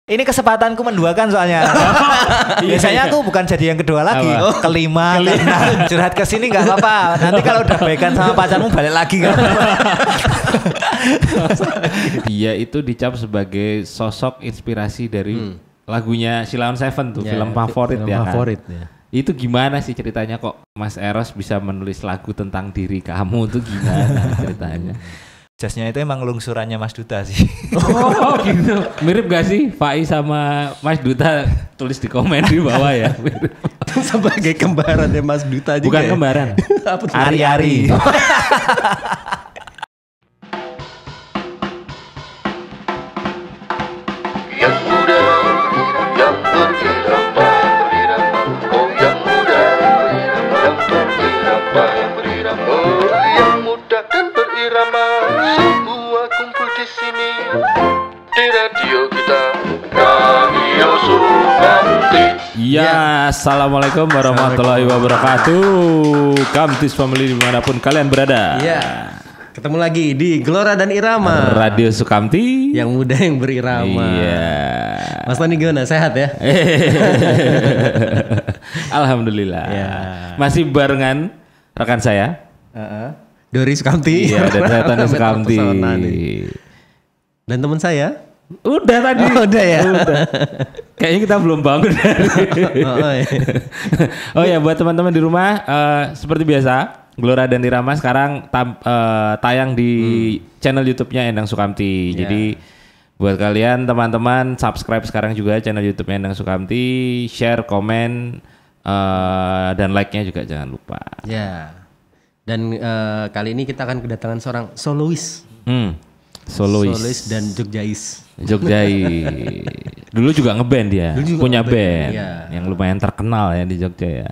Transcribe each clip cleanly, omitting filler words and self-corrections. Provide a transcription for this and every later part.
Ini kesempatanku menduakan soalnya. Biasanya aku bukan jadi yang kedua lagi, kelima. Nah, curhat ke sini nggak apa-apa. Nanti kalau udah baikan sama pacarmu balik lagi kan. Dia itu dicap sebagai sosok inspirasi dari lagunya Sheila on 7 tuh, film favorit ya kan. Itu gimana sih ceritanya kok Mas Eros bisa menulis lagu tentang diri kamu tuh gimana ceritanya? Jasnya itu emang lungsurannya Mas Duta sih. Oh gitu. Mirip gak sih Fai sama Mas Duta? Tulis di komen di bawah ya. Sebagai kembarannya Mas Duta juga. Bukan ya? kembaran. Ari-ari. Yang muda, yang berirama, oh yang muda, yang berirama, oh yang muda dan berirama, semua kumpul di sini di radio kita, Radio Sukamti. Ya, assalamualaikum warahmatullahi wabarakatuh. Kamtis Family dimanapun kalian berada. Iya. Ketemu lagi di Gelora dan Irama. Radio Sukamti. Yang muda yang berirama. Iya. Mas Tony gimana? Sehat ya? Alhamdulillah. Ya. Masih barengan rekan saya. Dori Sukamti. Iya, dan saya Tony Sukamti. Dan teman saya. Udah tadi. Oh, udah ya. Udah. Kayaknya kita belum bangun. Oh ya, buat teman-teman di rumah, seperti biasa, Gelora dan Irama sekarang tayang di channel YouTube-nya Endang Sukamti. Yeah. Jadi buat kalian teman-teman subscribe sekarang juga channel YouTube-nya Endang Sukamti, share, komen, dan like-nya juga jangan lupa. Ya. Dan kali ini kita akan kedatangan seorang solois. Solois Dan Jogjais. Jogjai. Dulu juga ngeband dia, punya band iya. yang lumayan terkenal ya di Jogja ya.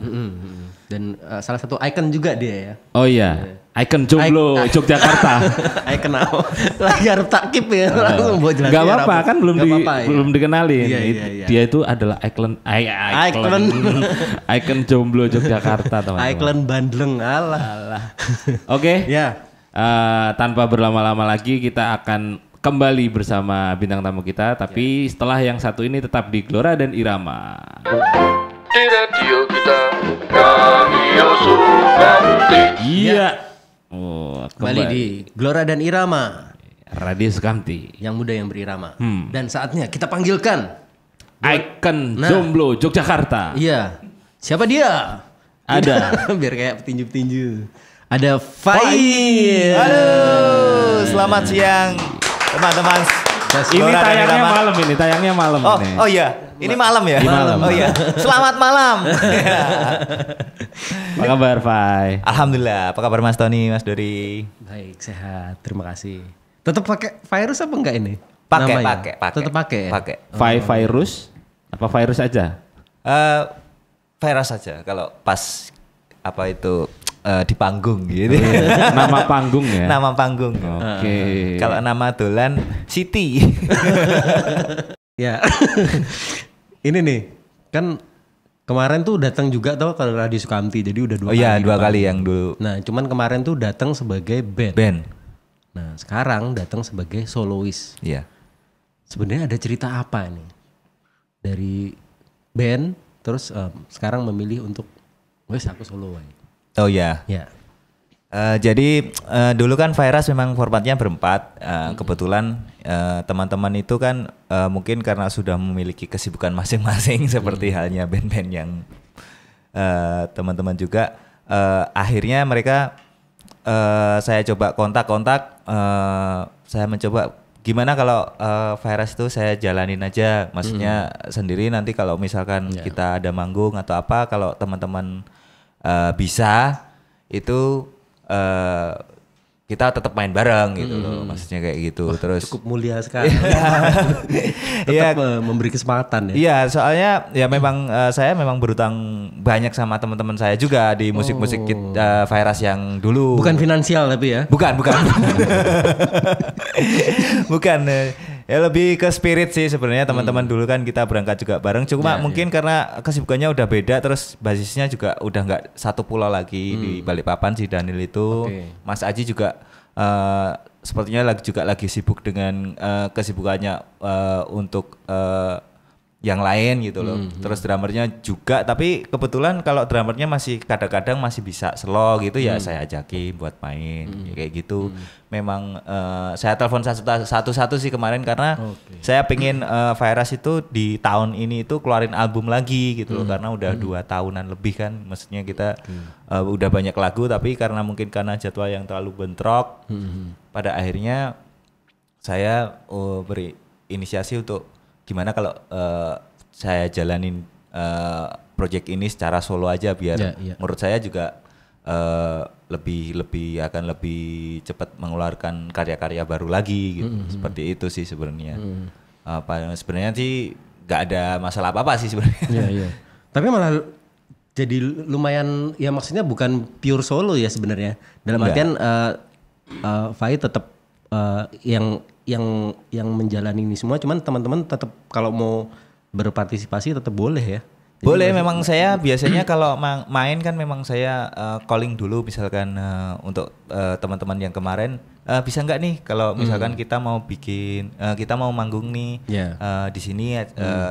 Dan salah satu ikon juga dia ya. Oh iya, ikon jomblo Yogyakarta. Ikon apa? Lagi harus takip ya. Langsung buat jelasin. Gak apa-apa kan belum dikenalin. Iya. Dia itu adalah ikon jomblo Yogyakarta teman-teman. Ikon Bandleng alah. Oke. Ya. Tanpa berlama-lama lagi kita akan kembali bersama bintang tamu kita, tapi setelah yang satu ini tetap di Gelora dan Irama. Di radio kita, Radio Sukamti. Iya. Kembali di Gelora dan Irama. Radio Sukamti. Yang muda yang berirama. Dan saatnya kita panggilkan Ikon jomblo Yogyakarta. Iya. Siapa dia? Ada. Biar kayak petinju-petinju. Ada Fai. Halo, selamat siang teman-teman. Ini tayangnya malam ini. Oh iya, ini malam ya? Malam. Oh iya, selamat malam. Apa kabar Fai? Alhamdulillah, apa kabar Mas Tony, Mas Dori? Baik, sehat. Terima kasih. Tetap pakai virus apa enggak ini? Pakai. Tetap pakai. Ya? Pakai. Virus? Apa virus aja? Virus saja kalau pas apa itu di panggung gitu. Nama panggung ya? Nama panggung. Oke. Kalau nama dolan Siti. Ya. Ini nih, kan kemarin tuh datang juga tau kalau Radio Sukamti, jadi udah 2 kali. Oh iya, 2 kali yang dulu. Nah, cuman kemarin tuh datang sebagai band. Nah, sekarang datang sebagai solois. Iya. Sebenarnya ada cerita apa nih? Dari band, terus sekarang memilih untuk, wes aku solo aja. Oh iya. Ya. Jadi dulu kan Virus memang formatnya berempat. Kebetulan teman-teman itu kan mungkin karena sudah memiliki kesibukan masing-masing seperti halnya band-band yang teman-teman juga. Akhirnya mereka saya coba kontak-kontak. Saya mencoba gimana kalau Virus itu saya jalanin aja. Maksudnya sendiri, nanti kalau misalkan kita ada manggung atau apa, kalau teman-teman bisa itu kita tetap main bareng gitu loh, maksudnya kayak gitu. Wah, terus cukup mulia sekali. Tetap memberi kesempatan ya. Iya, soalnya ya memang saya memang berutang banyak sama teman-teman saya juga di musik-musik Virus yang dulu. Bukan finansial tapi ya. Bukan. Bukan. Ya lebih ke spirit sih sebenarnya. Teman-teman dulu kan kita berangkat juga bareng. Cuma mungkin karena kesibukannya udah beda, terus basisnya juga udah nggak satu pulau lagi di Balikpapan si Daniel itu. Mas Aji juga sepertinya lagi sibuk dengan kesibukannya untuk yang lain gitu loh. Terus drummernya juga, tapi kebetulan kalau drummernya masih kadang-kadang masih bisa slow gitu ya saya ajakin buat main ya kayak gitu. Memang saya telepon satu-satu sih kemarin karena saya pengen Virus itu di tahun ini itu keluarin album lagi gitu loh, karena udah 2 tahunan lebih kan, maksudnya kita udah banyak lagu tapi karena jadwal yang terlalu bentrok, pada akhirnya saya beri inisiasi untuk gimana kalau saya jalanin project ini secara solo aja biar menurut saya juga akan lebih cepat mengeluarkan karya-karya baru lagi gitu. Seperti itu sih sebenarnya. Sebenarnya sih nggak ada masalah apa-apa sih sebenarnya. Tapi malah jadi lumayan ya, maksudnya bukan pure solo ya sebenarnya. Dalam artian Fai tetap yang menjalani ini semua, cuman teman-teman tetap kalau mau berpartisipasi tetap boleh ya. Jadi boleh, memang saya biasanya kalau main kan memang saya calling dulu misalkan untuk teman-teman yang kemarin bisa nggak nih kalau misalkan kita mau manggung nih di sini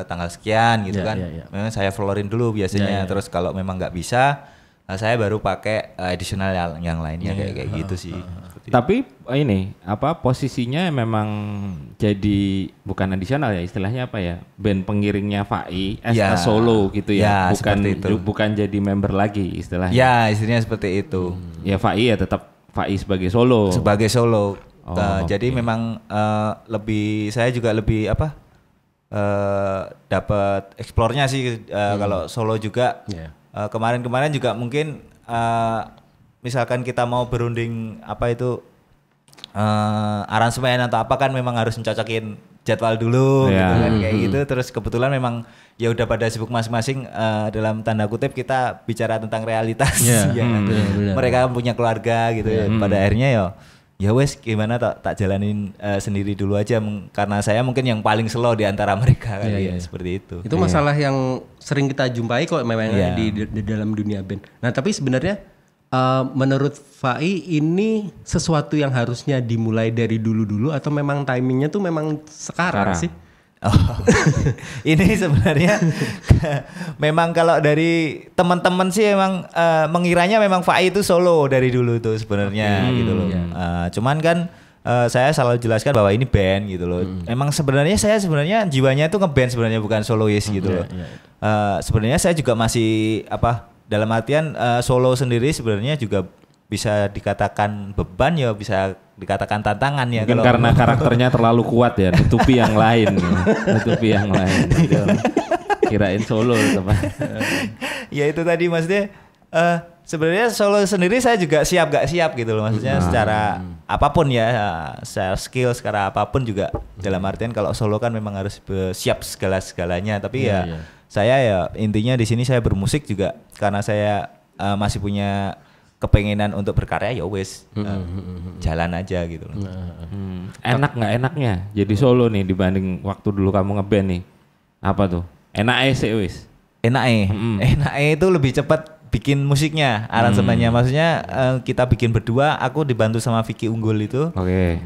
tanggal sekian gitu kan. Memang saya florin dulu biasanya, terus kalau memang nggak bisa saya baru pakai additional yang lainnya kayak gitu sih. Tapi ini posisinya memang jadi bukan additional ya, istilahnya apa ya, band pengiringnya Fai as solo gitu ya, bukan jadi member lagi istilahnya. Ya istilahnya seperti itu. Ya Fai ya tetap Fai sebagai solo. Sebagai solo. Jadi memang saya juga lebih dapat eksplornya sih kalau solo juga. Kemarin juga mungkin misalkan kita mau berunding aransemen atau apa kan memang harus mencocokin jadwal dulu gitu kan kayak gitu. Terus kebetulan memang ya udah pada sibuk masing-masing, dalam tanda kutip kita bicara tentang realitas mereka punya keluarga gitu ya. Pada akhirnya ya wes gimana tak jalanin sendiri dulu aja, karena saya mungkin yang paling slow di antara mereka seperti itu. Itu masalah yang sering kita jumpai kok memang di dalam dunia band. Nah tapi sebenarnya menurut Fai ini sesuatu yang harusnya dimulai dari dulu-dulu atau memang timingnya tuh memang sekarang sih? Ini sebenarnya memang kalau dari teman-teman sih emang mengiranya memang Fai itu solo dari dulu tuh sebenarnya gitu loh. Cuman kan saya selalu jelaskan bahwa ini band gitu loh. Emang sebenarnya saya jiwanya itu ngeband sebenarnya, bukan solois gitu loh. Sebenarnya saya juga masih dalam artian solo sendiri sebenarnya juga bisa dikatakan beban ya, bisa dikatakan tantangan ya. Mungkin karena karakternya terlalu kuat ya, nutupi yang lain. Kirain solo teman. Ya itu tadi maksudnya sebenarnya solo sendiri saya juga siap gak siap gitu loh, maksudnya secara apapun ya, secara skill, secara apapun juga. Dalam artian kalau solo kan memang harus siap segala-segalanya, tapi saya ya intinya di sini saya bermusik juga karena saya masih punya kepengenan untuk berkarya, ya wes jalan aja gitu loh. Enak nggak enaknya jadi solo nih dibanding waktu dulu kamu ngeband nih? Apa tuh? Enaknya sih wes. Enaknya itu lebih cepat bikin musiknya, aransemennya. Maksudnya kita bikin berdua, aku dibantu sama Vicky Unggul itu.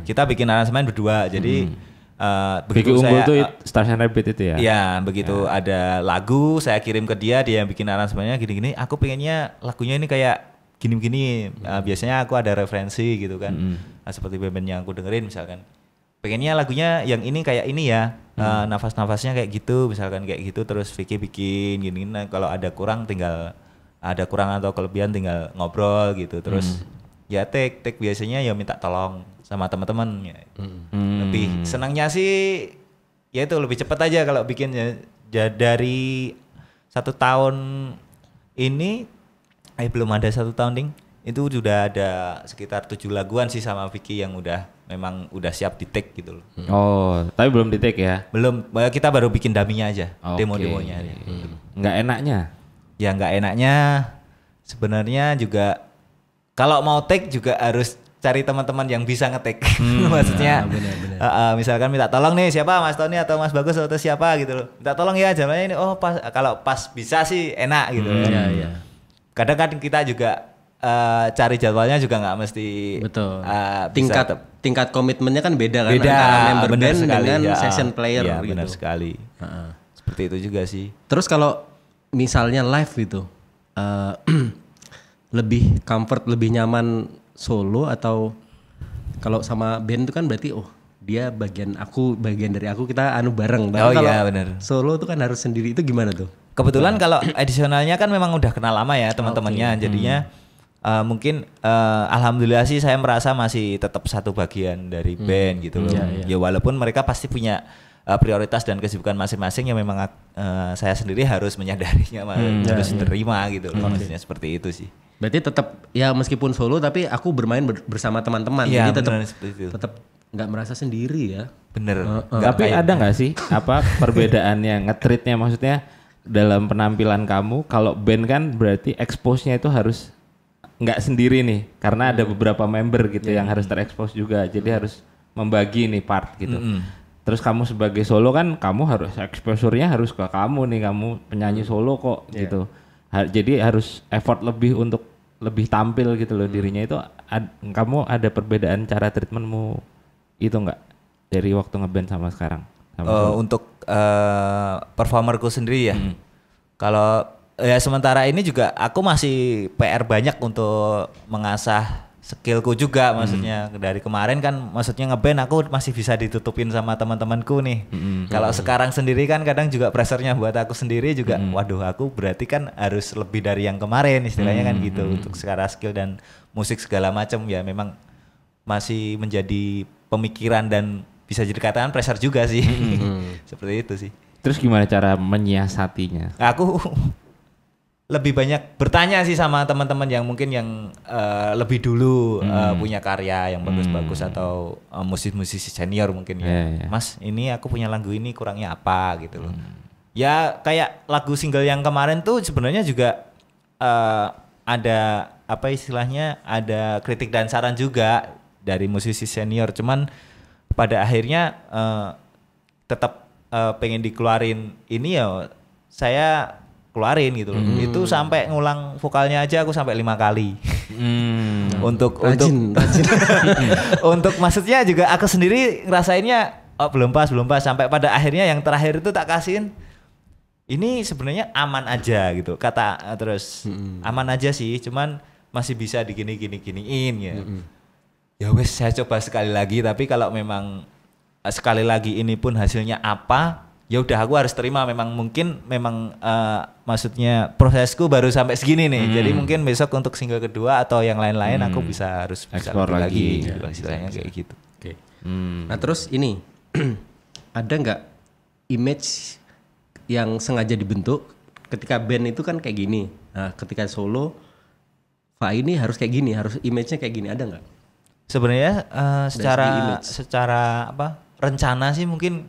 Kita bikin aransemen berdua. Jadi Vicky Unggul tuh Stars and Rabbit itu ya? Iya, begitu ada lagu saya kirim ke dia yang bikin aransemennya gini-gini. Aku pengennya lagunya ini kayak gini-gini. Biasanya aku ada referensi gitu kan. Seperti band yang aku dengerin misalkan. Pengennya lagunya yang ini kayak ini ya. Nafas-nafasnya kayak gitu, misalkan kayak gitu. Terus Vicky bikin gini. Nah, kalau ada kurang atau kelebihan tinggal ngobrol gitu. Terus ya take biasanya ya minta tolong sama teman-teman. Lebih senangnya sih ya itu lebih cepat aja kalau bikin ya, dari 1 tahun ini belum ada 1 tahun ding, itu sudah ada sekitar 7 laguan sih sama Vicky yang memang udah siap di take gitu loh. Tapi belum di take ya? Belum, kita baru bikin daminya aja, demo-demonya. Nggak enaknya? Ya nggak enaknya sebenarnya juga kalau mau take juga harus cari teman-teman yang bisa nge-take. Maksudnya misalkan minta tolong nih siapa, Mas Tony atau Mas Bagus atau siapa gitu loh. Minta tolong ya jamannya ini, kalau pas bisa sih enak gitu. Kadang kan kita juga cari jadwalnya juga nggak mesti Betul. bisa Tingkat komitmennya kan beda kan beda antara member benar band sekali, dengan ya. session player Ya, gitu. benar sekali. Seperti itu juga sih. Terus kalau misalnya live gitu, lebih comfort, lebih nyaman solo atau kalau sama band itu kan berarti dia bagian dari aku kita bareng. Tapi kalau benar. solo itu kan harus sendiri, itu gimana tuh? Kebetulan kalau additionalnya kan memang udah kenal lama ya teman-temannya, jadinya mungkin alhamdulillah sih saya merasa masih tetap satu bagian dari band gitu loh. Ya walaupun mereka pasti punya prioritas dan kesibukan masing-masing yang memang saya sendiri harus menyadarinya, harus terima gitu loh. Maksudnya seperti itu sih. Berarti tetap ya meskipun solo tapi aku bermain bersama teman-teman, Iya, jadi tetap nggak merasa sendiri ya. bener. Tapi ada nggak sih apa perbedaannya nge-treatnya, maksudnya dalam penampilan kamu kalau band kan berarti expose-nya itu harus nggak sendiri nih karena ada beberapa member gitu yang harus terekspos juga, jadi harus membagi nih part gitu. Terus kamu sebagai solo kan kamu harus exposure-nya harus ke kamu nih, kamu penyanyi solo kok gitu. Jadi harus effort lebih untuk lebih tampil gitu loh dirinya itu. Kamu ada perbedaan cara treatmentmu itu nggak dari waktu ngeband sama sekarang? Untuk performerku sendiri ya. Kalau ya sementara ini juga aku masih PR banyak untuk mengasah skillku juga, maksudnya dari kemarin kan maksudnya ngeband aku masih bisa ditutupin sama teman-temanku nih. Kalau sekarang sendiri kan kadang juga pressernya buat aku sendiri juga, waduh aku berarti kan harus lebih dari yang kemarin istilahnya kan gitu untuk secara skill dan musik segala macam ya, memang masih menjadi pemikiran dan bisa jadi katakan pressure juga sih. Seperti itu sih. Terus gimana cara menyiasatinya? Aku lebih banyak bertanya sih sama teman-teman yang mungkin yang lebih dulu punya karya yang bagus-bagus atau musisi senior mungkin ya. Mas, ini aku punya lagu ini kurangnya apa gitu loh. Ya kayak lagu single yang kemarin tuh sebenarnya juga ada apa istilahnya, ada kritik dan saran juga dari musisi senior. Cuman pada akhirnya tetap pengen dikeluarin ini ya saya keluarin gitu loh. Itu sampai ngulang vokalnya aja aku sampai 5 kali. Untuk untuk maksudnya juga aku sendiri ngerasainnya belum pas sampai pada akhirnya yang terakhir itu tak kasihin. Ini sebenarnya aman aja gitu. Kata terus aman aja sih, cuman masih bisa diginiin ya. Ya wes saya coba sekali lagi, tapi kalau memang sekali lagi ini pun hasilnya apa, ya udah aku harus terima. Memang maksudnya prosesku baru sampai segini nih. Jadi mungkin besok untuk single kedua atau yang lain-lain aku harus explore lagi gitu, istilahnya kayak gitu. Oke. Nah terus ini ada nggak image yang sengaja dibentuk ketika band itu kan kayak gini. Nah ketika solo, Pak ini harus kayak gini, harus image-nya kayak gini, ada nggak? Sebenarnya secara apa rencana sih mungkin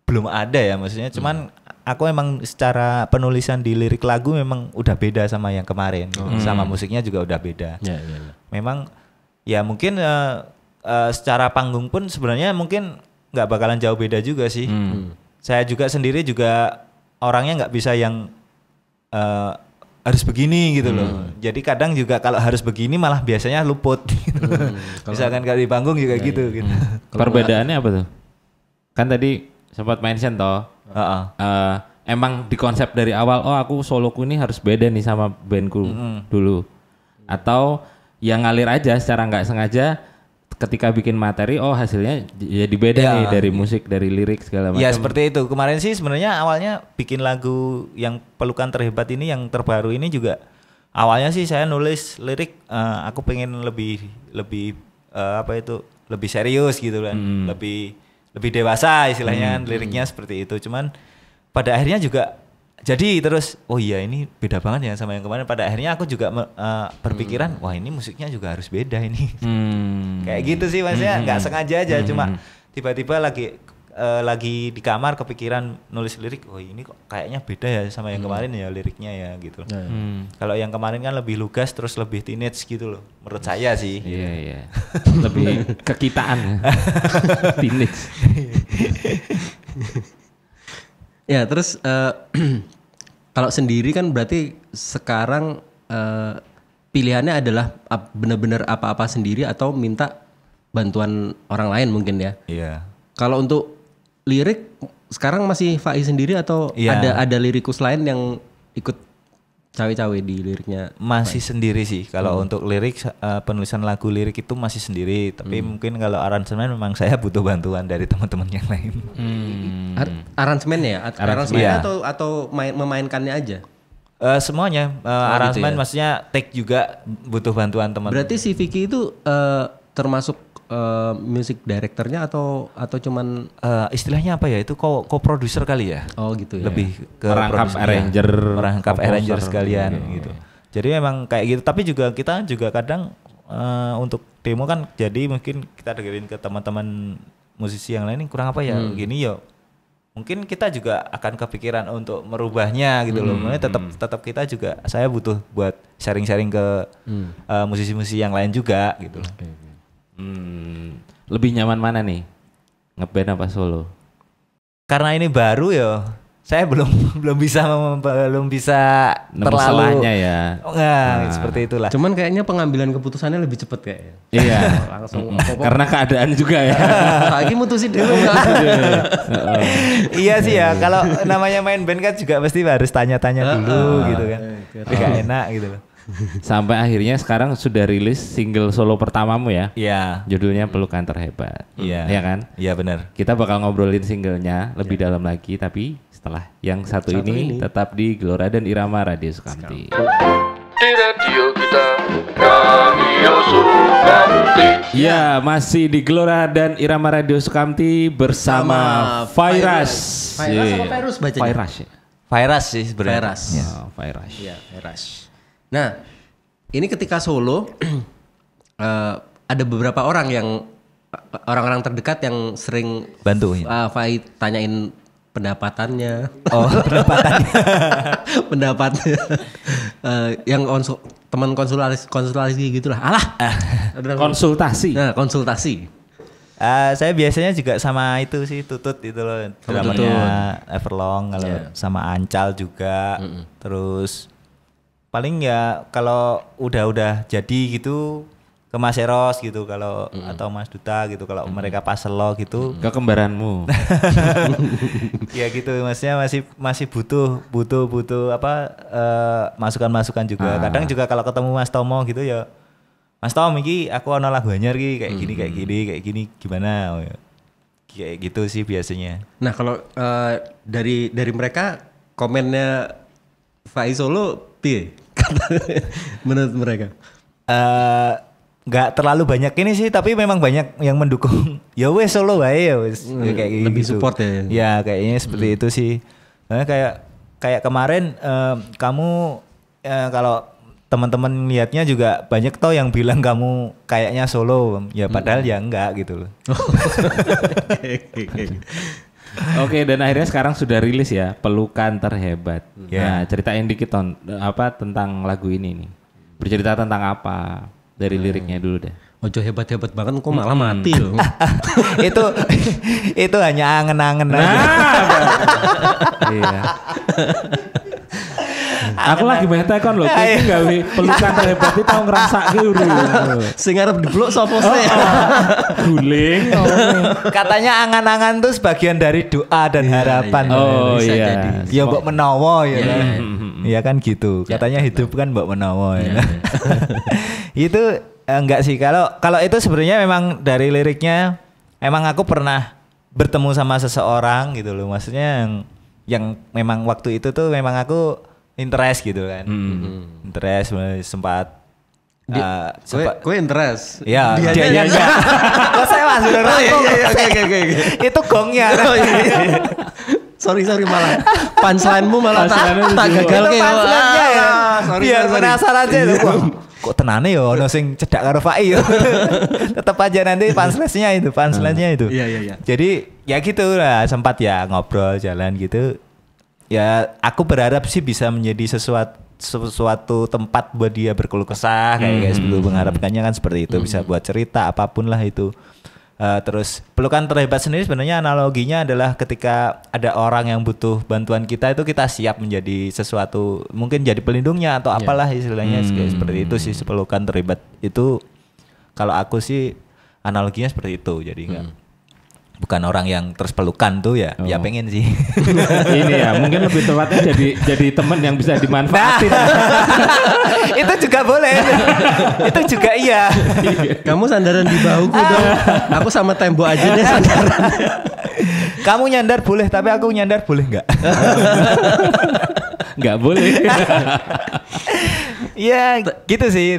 belum ada ya, maksudnya cuman aku emang secara penulisan di lirik lagu memang udah beda sama yang kemarin, sama musiknya juga udah beda. Memang ya mungkin secara panggung pun sebenarnya mungkin nggak bakalan jauh beda juga sih. Saya juga sendiri juga orangnya nggak bisa yang harus begini gitu loh. Jadi kadang juga kalau harus begini malah biasanya luput. Gitu. Misalkan kalau di panggung juga gitu. Perbedaannya apa tuh? Kan tadi sempat mention toh. Emang di konsep dari awal, aku soloku ini harus beda nih sama bandku dulu. Atau yang ngalir aja secara nggak sengaja ketika bikin materi, hasilnya jadi beda nih dari musik, dari lirik segala macam. Ya seperti itu. Kemarin sih sebenarnya awalnya bikin lagu yang Pelukan Terhebat ini, yang terbaru ini juga awalnya sih saya nulis lirik, aku pengen lebih lebih serius gitu kan, lebih dewasa istilahnya kan, liriknya seperti itu. Cuman pada akhirnya juga jadi terus ini beda banget ya sama yang kemarin. Pada akhirnya aku juga berpikiran wah ini musiknya juga harus beda ini. Kayak gitu sih maksudnya, nggak sengaja aja, cuma tiba-tiba lagi di kamar kepikiran nulis lirik, ini kok kayaknya beda ya sama yang kemarin ya liriknya ya gitu. Kalau yang kemarin kan lebih lugas terus lebih teenage gitu loh menurut saya sih. Iya. Lebih kekitaan. Teenage. Ya terus kalau sendiri kan berarti sekarang pilihannya adalah benar-benar apa-apa sendiri atau minta bantuan orang lain mungkin ya. Iya. Kalau untuk lirik sekarang masih Fai sendiri atau Iya. ada lirikus lain yang ikut cawe-cawe di liriknya? Masih sendiri sih. Kalau untuk lirik penulisan lagu lirik itu masih sendiri. Tapi mungkin kalau aransemen memang saya butuh bantuan dari teman-teman yang lain. Aransemennya ya? Aransemen. Atau memainkannya aja? Semuanya aransemen, ya? maksudnya take juga butuh bantuan teman. Berarti si Vicky itu termasuk music directornya atau cuman Istilahnya apa ya? Itu co-producer kali ya? oh gitu ya. Lebih ke Merangkap produser, arranger, merangkap composer. arranger sekalian Oke. gitu. Jadi memang kayak gitu. Tapi juga kita juga kadang untuk demo kan, jadi mungkin kita dengerin ke teman-teman musisi yang lain, ini kurang apa ya? Gini yo. Mungkin kita juga akan kepikiran untuk merubahnya gitu loh. Makanya tetap kita juga, saya butuh buat sharing-sharing ke musisi-musisi yang lain juga gitu loh. Lebih nyaman mana nih? Ngeband apa solo? Karena ini baru ya, saya belum bisa Nemu terlalu salahnya ya. Oh, enggak, seperti itulah. Cuman kayaknya pengambilan keputusannya lebih cepet kayaknya. Iya. Langsung Karena keadaan juga ya. lagi mutusin dulu. Iya sih ya, kalau namanya main band kan juga pasti harus tanya-tanya dulu gitu kan. Tapi gak enak gitu loh. Sampai akhirnya sekarang sudah rilis single solo pertamamu ya. Iya. Judulnya Pelukan Terhebat. Iya. Iya kan? Iya benar. Kita bakal ngobrolin singlenya lebih dalam lagi, tapi setelah yang satu ini tetap di Gelora dan Irama Radio Sukamti. Di radio kita, Radio Sukamti. Ya, masih di Gelora dan Irama Radio Sukamti bersama Virus. Virus apa Virus bacanya? Virus ya. Virus sih sebenarnya. Virus. Oh, Virus. Iya, Virus. Nah, ini ketika solo ada beberapa orang yang orang-orang terdekat yang sering Bantu ya. Fai tanyain pendapatannya. Oh, pendapatannya. Pendapatnya. Yang teman konsultasi gitulah. Alah. Konsultasi. Nah, konsultasi. Saya biasanya juga sama itu sih, Tutut itu loh, drummernya Everlong, kalau sama Ancal juga. Terus paling ya kalau udah jadi gitu ke Mas Eros gitu, kalau atau Mas Duta gitu, kalau mereka pas selo gitu. Ke kembaranmu. Ya gitu, maksudnya masih butuh apa masukan-masukan juga. Kadang juga kalau ketemu Mas Tomo gitu ya, Mas Tom iki aku ono lagu anyar iki kayak gini gimana? Kayak gitu sih biasanya. Nah, kalau dari mereka komennya Fai Solo piye? Menurut mereka. Nggak terlalu banyak ini sih, tapi memang banyak yang mendukung. Ya wes solo wae ya wes. Ya kayak lebih gitu. support ya. Ya kayaknya seperti itu sih. Nah, kayak kemarin kamu kalau teman-teman lihatnya juga banyak toh yang bilang kamu kayaknya solo. Ya padahal ya enggak gitu loh. Oke, dan akhirnya sekarang sudah rilis ya, Pelukan Terhebat. Nah, ceritain dikit tentang lagu ini nih. Bercerita tentang apa? Dari liriknya dulu deh. Ojo hebat-hebat banget kok malah mati loh. itu hanya angen-angen aja. Iya. Aku lagi bete kon lho, iki gawe Pelukan Terhebat iki tau ngrasake urung. Sing arep diblok sapa sih? Guling. Katanya angan-angan tuh sebagian dari doa dan harapan. Oh Bisa iya. jadi. Ya mbok menawa ya kan. Iya kan gitu. Katanya hidup kan mbok menawa ya. Itu enggak sih, kalau itu sebenarnya memang dari liriknya emang aku pernah bertemu sama seseorang gitu loh. Maksudnya yang memang waktu itu tuh memang aku interest gitu kan. Interest sempat Gue interest. ya Dianya dianya enggak. Kok saya masih udah rangkum. Oke. Itu gongnya. Sorry malah punchline-mu malah tak gagal Itu ke. punchline-nya ya. Sorry. Biar penasaran aja loh. Wah, kok tenane ya ono sing cedak karo Fai ya. Tetep aja nanti punchline-nya itu. Iya. Jadi ya gitu lah, sempat ya ngobrol jalan gitu. Ya aku berharap sih bisa menjadi sesuatu tempat buat dia berkeluh kesah kayak sebelum mengharapkannya kan seperti itu, bisa buat cerita apapun lah itu. Terus pelukan terhebat sendiri sebenarnya analoginya adalah ketika ada orang yang butuh bantuan kita itu kita siap menjadi sesuatu, mungkin jadi pelindungnya atau apalah istilahnya seperti itu sih. Pelukan terhebat itu kalau aku sih analoginya seperti itu. Jadi bukan orang yang terus pelukan tuh ya, ya pengen sih. Ini ya mungkin lebih tepatnya jadi teman yang bisa dimanfaatin. Itu juga boleh. Itu juga iya. Kamu sandaran di bahuku dong. Aku sama tembok aja deh sandaran. Kamu nyandar boleh, tapi aku nyandar boleh nggak? Nggak boleh. Ya gitu sih.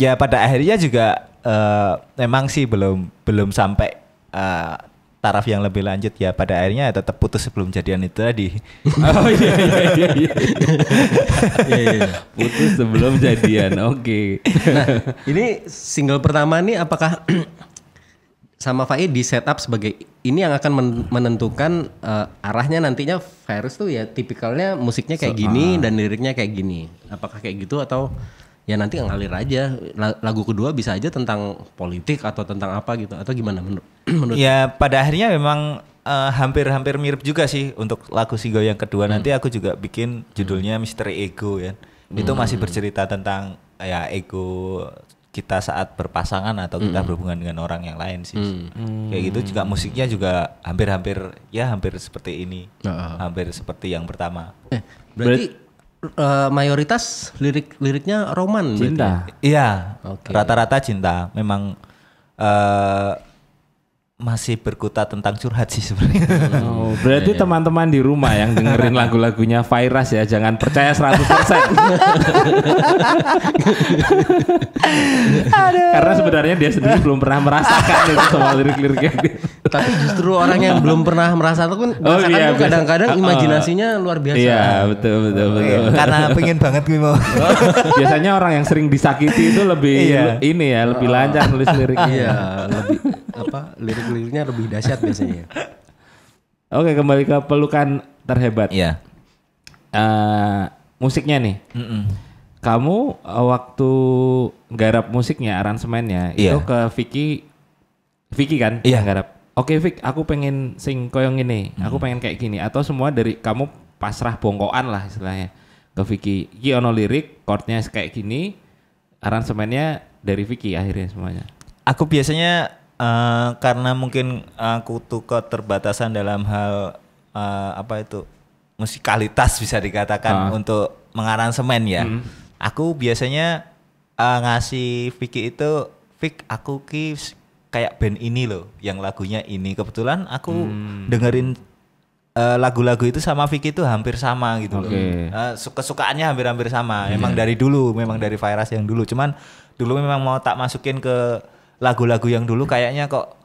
Ya pada akhirnya juga memang sih belum sampai taraf yang lebih lanjut ya, pada akhirnya tetap putus sebelum jadian itu tadi. Oh iya. Putus sebelum jadian. Oke. Nah, ini single pertama nih apakah sama Fai di setup sebagai ini yang akan menentukan arahnya nantinya Virus tuh ya tipikalnya musiknya kayak gini dan liriknya kayak gini. Apakah kayak gitu atau ya nanti ngalir aja, lagu kedua bisa aja tentang politik atau tentang apa gitu, atau gimana menurut? Ya pada akhirnya memang hampir mirip juga sih untuk lagu single yang kedua. Nanti aku juga bikin judulnya Misteri Ego ya. Itu masih bercerita tentang ya ego kita saat berpasangan atau kita berhubungan dengan orang yang lain sih. Kayak gitu juga musiknya juga hampir seperti ini. Hampir seperti yang pertama. Berarti mayoritas liriknya roman cinta. Iya, rata-rata cinta. Memang masih berkutat tentang curhat sih sebenarnya. Oh, berarti teman-teman di rumah yang dengerin lagu-lagunya Virus ya jangan percaya 100%. Karena sebenarnya dia sendiri belum pernah merasakan itu sama lirik-liriknya. Tapi justru orang yang belum pernah merasakan kadang-kadang imajinasinya luar biasa. Iya, betul. Karena pengen banget gue mau. Biasanya orang yang sering disakiti itu lebih lebih lancar nulis liriknya. Iya, lebih lirik-liriknya lebih dahsyat biasanya. Oke, kembali ke pelukan terhebat. Iya. Musiknya nih. Kamu waktu garap musiknya, aransemennya itu ke Vicky kan? Iya. Garap. Oke Vic, aku pengen sing koyong ini, aku pengen kayak gini. Atau semua dari kamu pasrah bongkoan lah istilahnya ke Vicky. Iki ono lirik, chordnya kayak gini, aransemennya dari Vicky akhirnya semuanya. Aku biasanya karena mungkin aku tuh keterbatasan dalam hal musikalitas bisa dikatakan untuk mengaransemen ya. Aku biasanya ngasih Vicky itu, Vic aku kayak band ini loh, yang lagunya ini. Kebetulan aku dengerin lagu-lagu itu sama Vicky itu hampir sama gitu loh. Kesukaannya hampir-hampir sama. Memang dari dulu, memang dari Virus yang dulu. Cuman dulu memang mau tak masukin ke lagu-lagu yang dulu kayaknya kok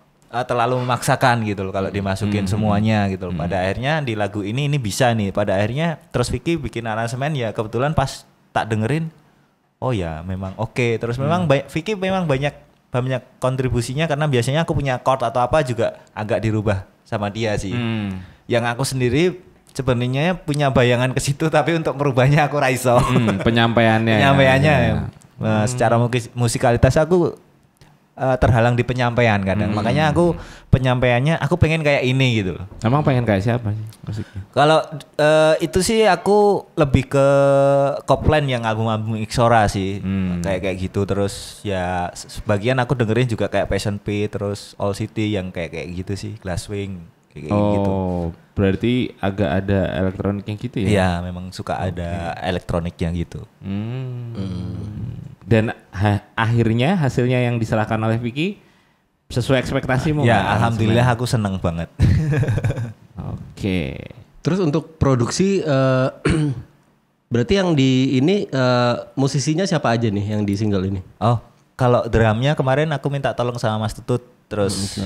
terlalu memaksakan gitu loh kalau dimasukin semuanya gitu loh. Pada akhirnya di lagu ini bisa nih. Pada akhirnya terus Vicky bikin aransemen ya, kebetulan pas tak dengerin, oh ya memang oke. Terus memang Vicky memang banyak kontribusinya karena biasanya aku punya chord atau apa juga agak dirubah sama dia sih. Yang aku sendiri sebenarnya punya bayangan ke situ tapi untuk merubahnya aku raiso. Penyampaiannya. Secara musikalitas aku terhalang di penyampaian kadang. Makanya aku penyampaiannya aku pengen kayak ini gitu loh. Emang pengen kayak siapa sih musiknya? Kalau itu sih aku lebih ke Copland yang album-album Ixora sih. Kayak gitu. Terus ya sebagian aku dengerin juga kayak Passion Pit, terus All City yang kayak gitu sih, Glasswing kayak gitu. Oh, berarti agak ada elektroniknya gitu ya? Iya, memang suka ada elektroniknya gitu. Dan akhirnya hasilnya yang diserahkan oleh Vicky sesuai ekspektasimu? Ya, alhamdulillah aku seneng banget. Oke. Terus untuk produksi berarti yang di ini musisinya siapa aja nih yang di single ini? Oh, kalau drumnya kemarin aku minta tolong sama Mas Tutut, terus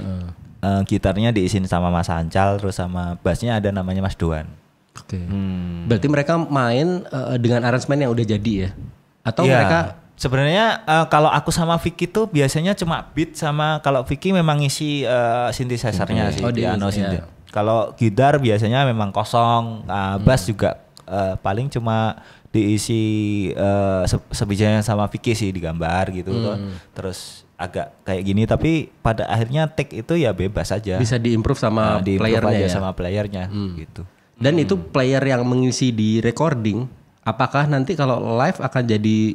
gitarnya diisiin sama Mas Ancal, terus sama bassnya ada namanya Mas Doan. Oke. Berarti mereka main dengan aransemen yang udah jadi ya? Atau mereka sebenarnya kalau aku sama Vicky tuh biasanya cuma beat sama, kalau Vicky memang ngisi synthesizer-nya sih, piano synth. Kalau gitar biasanya memang kosong, bass juga paling cuma diisi sebijanya sama Vicky sih, digambar gitu. Terus agak kayak gini, tapi pada akhirnya take itu ya bebas aja. Bisa diimprove sama playernya ya. Sama playernya gitu. Dan itu player yang mengisi di recording, apakah nanti kalau live akan jadi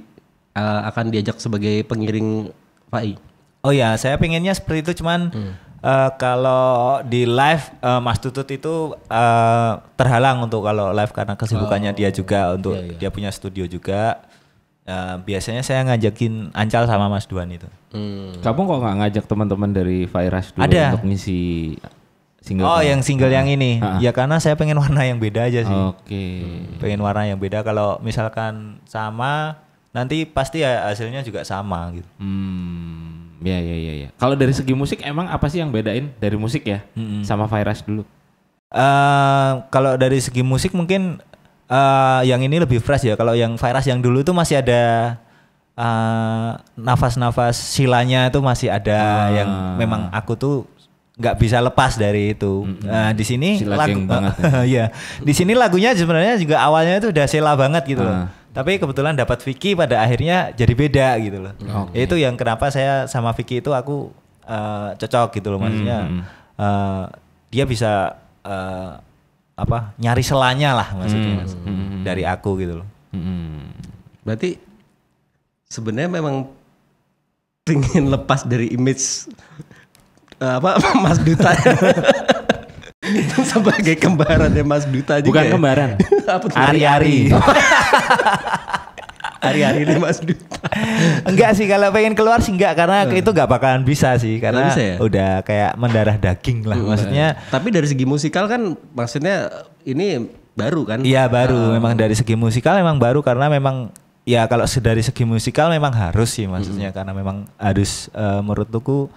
akan diajak sebagai pengiring Fai? Oh ya, saya pengennya seperti itu, cuman kalau di live Mas Tutut itu terhalang untuk kalau live karena kesibukannya dia juga untuk dia punya studio juga. Biasanya saya ngajakin Ancal sama Mas Duan itu. Kamu kok nggak ngajak teman-teman dari Virus dulu untuk ngisi single? Oh, yang single yang ini. Ya karena saya pengen warna yang beda aja sih. Oke. Pengen warna yang beda. Kalau misalkan sama, nanti pasti ya hasilnya juga sama gitu. Ya. Kalau dari segi musik emang apa sih yang bedain dari musik ya sama Virus dulu? Kalau dari segi musik mungkin yang ini lebih fresh ya. Kalau yang Virus yang dulu tuh masih ada nafas-nafas silanya itu masih ada yang memang aku tuh nggak bisa lepas dari itu. Di sini lagu banget ya. Di sini lagunya sebenarnya juga awalnya itu udah sila banget gitu loh. Tapi kebetulan dapat Vicky pada akhirnya jadi beda gitu loh. Itu yang kenapa saya sama Vicky itu aku cocok gitu loh, maksudnya dia bisa nyari selanya lah maksudnya dari aku gitu loh. Berarti sebenarnya memang ingin lepas dari image Mas Duta. Itu sebagai kembarannya Mas Duta juga. Bukan kembaran. Ari-ari. Ari-ari ini Mas Duta. Enggak sih, kalau pengen keluar sih enggak, karena itu enggak bakalan bisa sih, karena bisa ya? udah kayak mendarah daging lah maksudnya. Tapi dari segi musikal kan maksudnya ini baru kan? Iya baru, memang dari segi musikal memang baru, karena memang ya kalau dari segi musikal memang harus sih maksudnya, karena memang harus menurutku,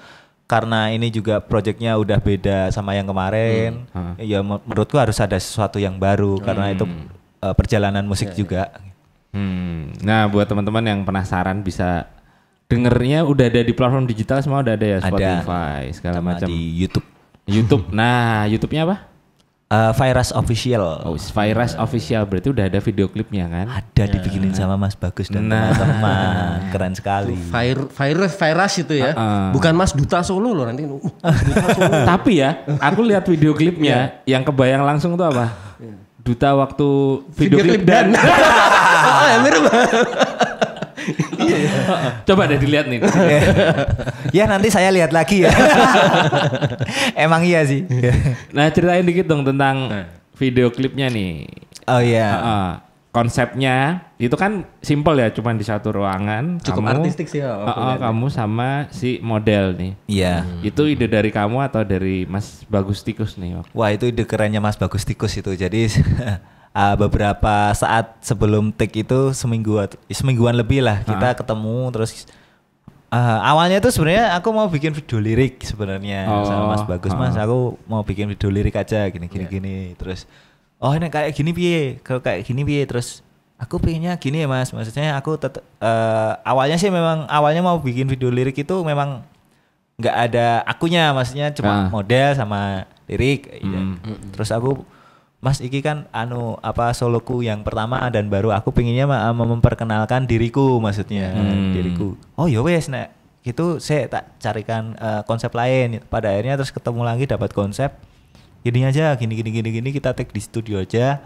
karena ini juga projectnya udah beda sama yang kemarin. Ya menurutku harus ada sesuatu yang baru, karena itu perjalanan musik juga. Nah buat teman-teman yang penasaran bisa dengernya udah ada di platform digital semua, udah ada ya, Spotify segala macam, di YouTube. Nah YouTube-nya apa? Virus Official. Oh, Virus Official, berarti udah ada video klipnya kan? Ada dibikinin sama Mas Bagus dan teman-teman. Keren sekali. Virus itu ya. Bukan Mas Duta Solo loh nanti. Tapi ya, aku lihat video klipnya yang kebayang langsung tuh apa? Duta waktu video klip dan. Oh, ya mirip. Coba deh dilihat nih. Ya nanti saya lihat lagi ya. Emang iya sih. Nah ceritain dikit dong tentang video klipnya nih. Oh iya. Konsepnya itu kan simple ya, cuma di satu ruangan. Cukup kamu, artistik sih ya. Kamu sama si model nih. Iya. Itu ide dari kamu atau dari Mas Bagus Tikus nih? Wah itu ide kerennya Mas Bagus Tikus itu. Jadi beberapa saat sebelum take itu semingguan lebih lah kita ketemu, terus awalnya tuh sebenarnya aku mau bikin video lirik sebenarnya sama Mas Bagus. Mas aku mau bikin video lirik aja gini. Terus ini kayak gini piye, kalau kayak gini piye, terus aku pengennya gini ya Mas, maksudnya aku awalnya sih memang mau bikin video lirik itu memang nggak ada akunya, maksudnya cuma model sama lirik terus aku, Mas iki kan soloku yang pertama dan baru, aku pengennya memperkenalkan diriku, maksudnya diriku. Oh ya wes nek gitu saya tak carikan konsep lain. Pada akhirnya terus ketemu lagi dapat konsep gini aja, gini kita take di studio aja.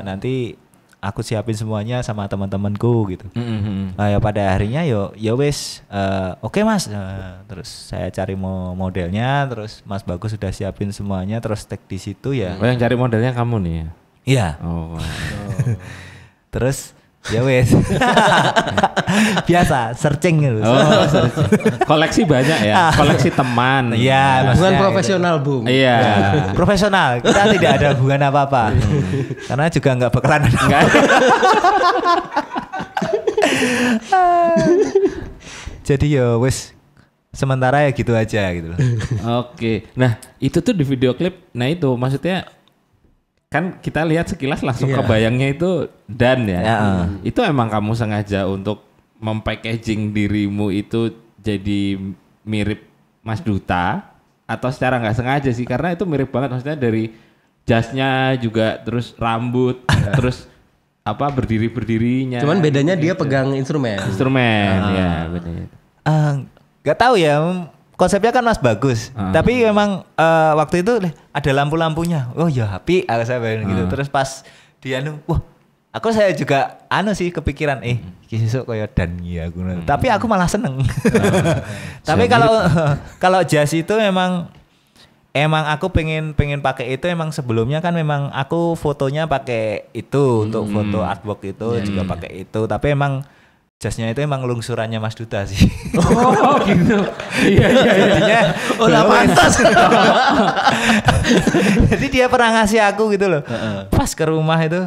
Nanti aku siapin semuanya sama teman-temanku gitu. Ya pada akhirnya ya wes oke Mas. Terus saya cari modelnya, terus Mas Bagus sudah siapin semuanya, terus take di situ ya. Oh yang cari modelnya kamu nih ya? Iya. Oh. Terus ya wes. Biasa searching gitu. Oh, searching. Koleksi banyak ya, koleksi teman. Iya, bukan profesional, Bung. Iya. Profesional. Kita tidak ada hubungan apa-apa. Karena juga nggak bakalan ada. Jadi ya wes sementara ya gitu aja gitu. Oke. Nah, itu tuh di video klip. Nah, itu maksudnya kan kita lihat sekilas langsung kebayangnya itu Dan ya. Itu emang kamu sengaja untuk mempackaging dirimu itu jadi mirip Mas Duta atau secara nggak sengaja sih? Karena itu mirip banget, maksudnya dari jasnya juga, terus rambut, terus berdirinya. Cuman bedanya dia pegang instrumen. Ya benar. Gak tahu ya, konsepnya kan mas bagus. Tapi memang waktu itu ada lampu-lampunya. Oh ya api, saya bilang gitu. Terus pas dia wah, saya juga sih kepikiran, besok kayak dan ya aku. Tapi aku malah seneng. Tapi kalau jas itu emang aku pengen pakai itu. Emang sebelumnya kan memang aku fotonya pakai itu untuk foto artwork itu juga pakai itu. Tapi emang jasnya itu emang lungsurannya Mas Duta sih. Oh gitu. Iya. Jadinya lah pantas. Jadi dia pernah ngasih aku gitu loh. Pas ke rumah itu,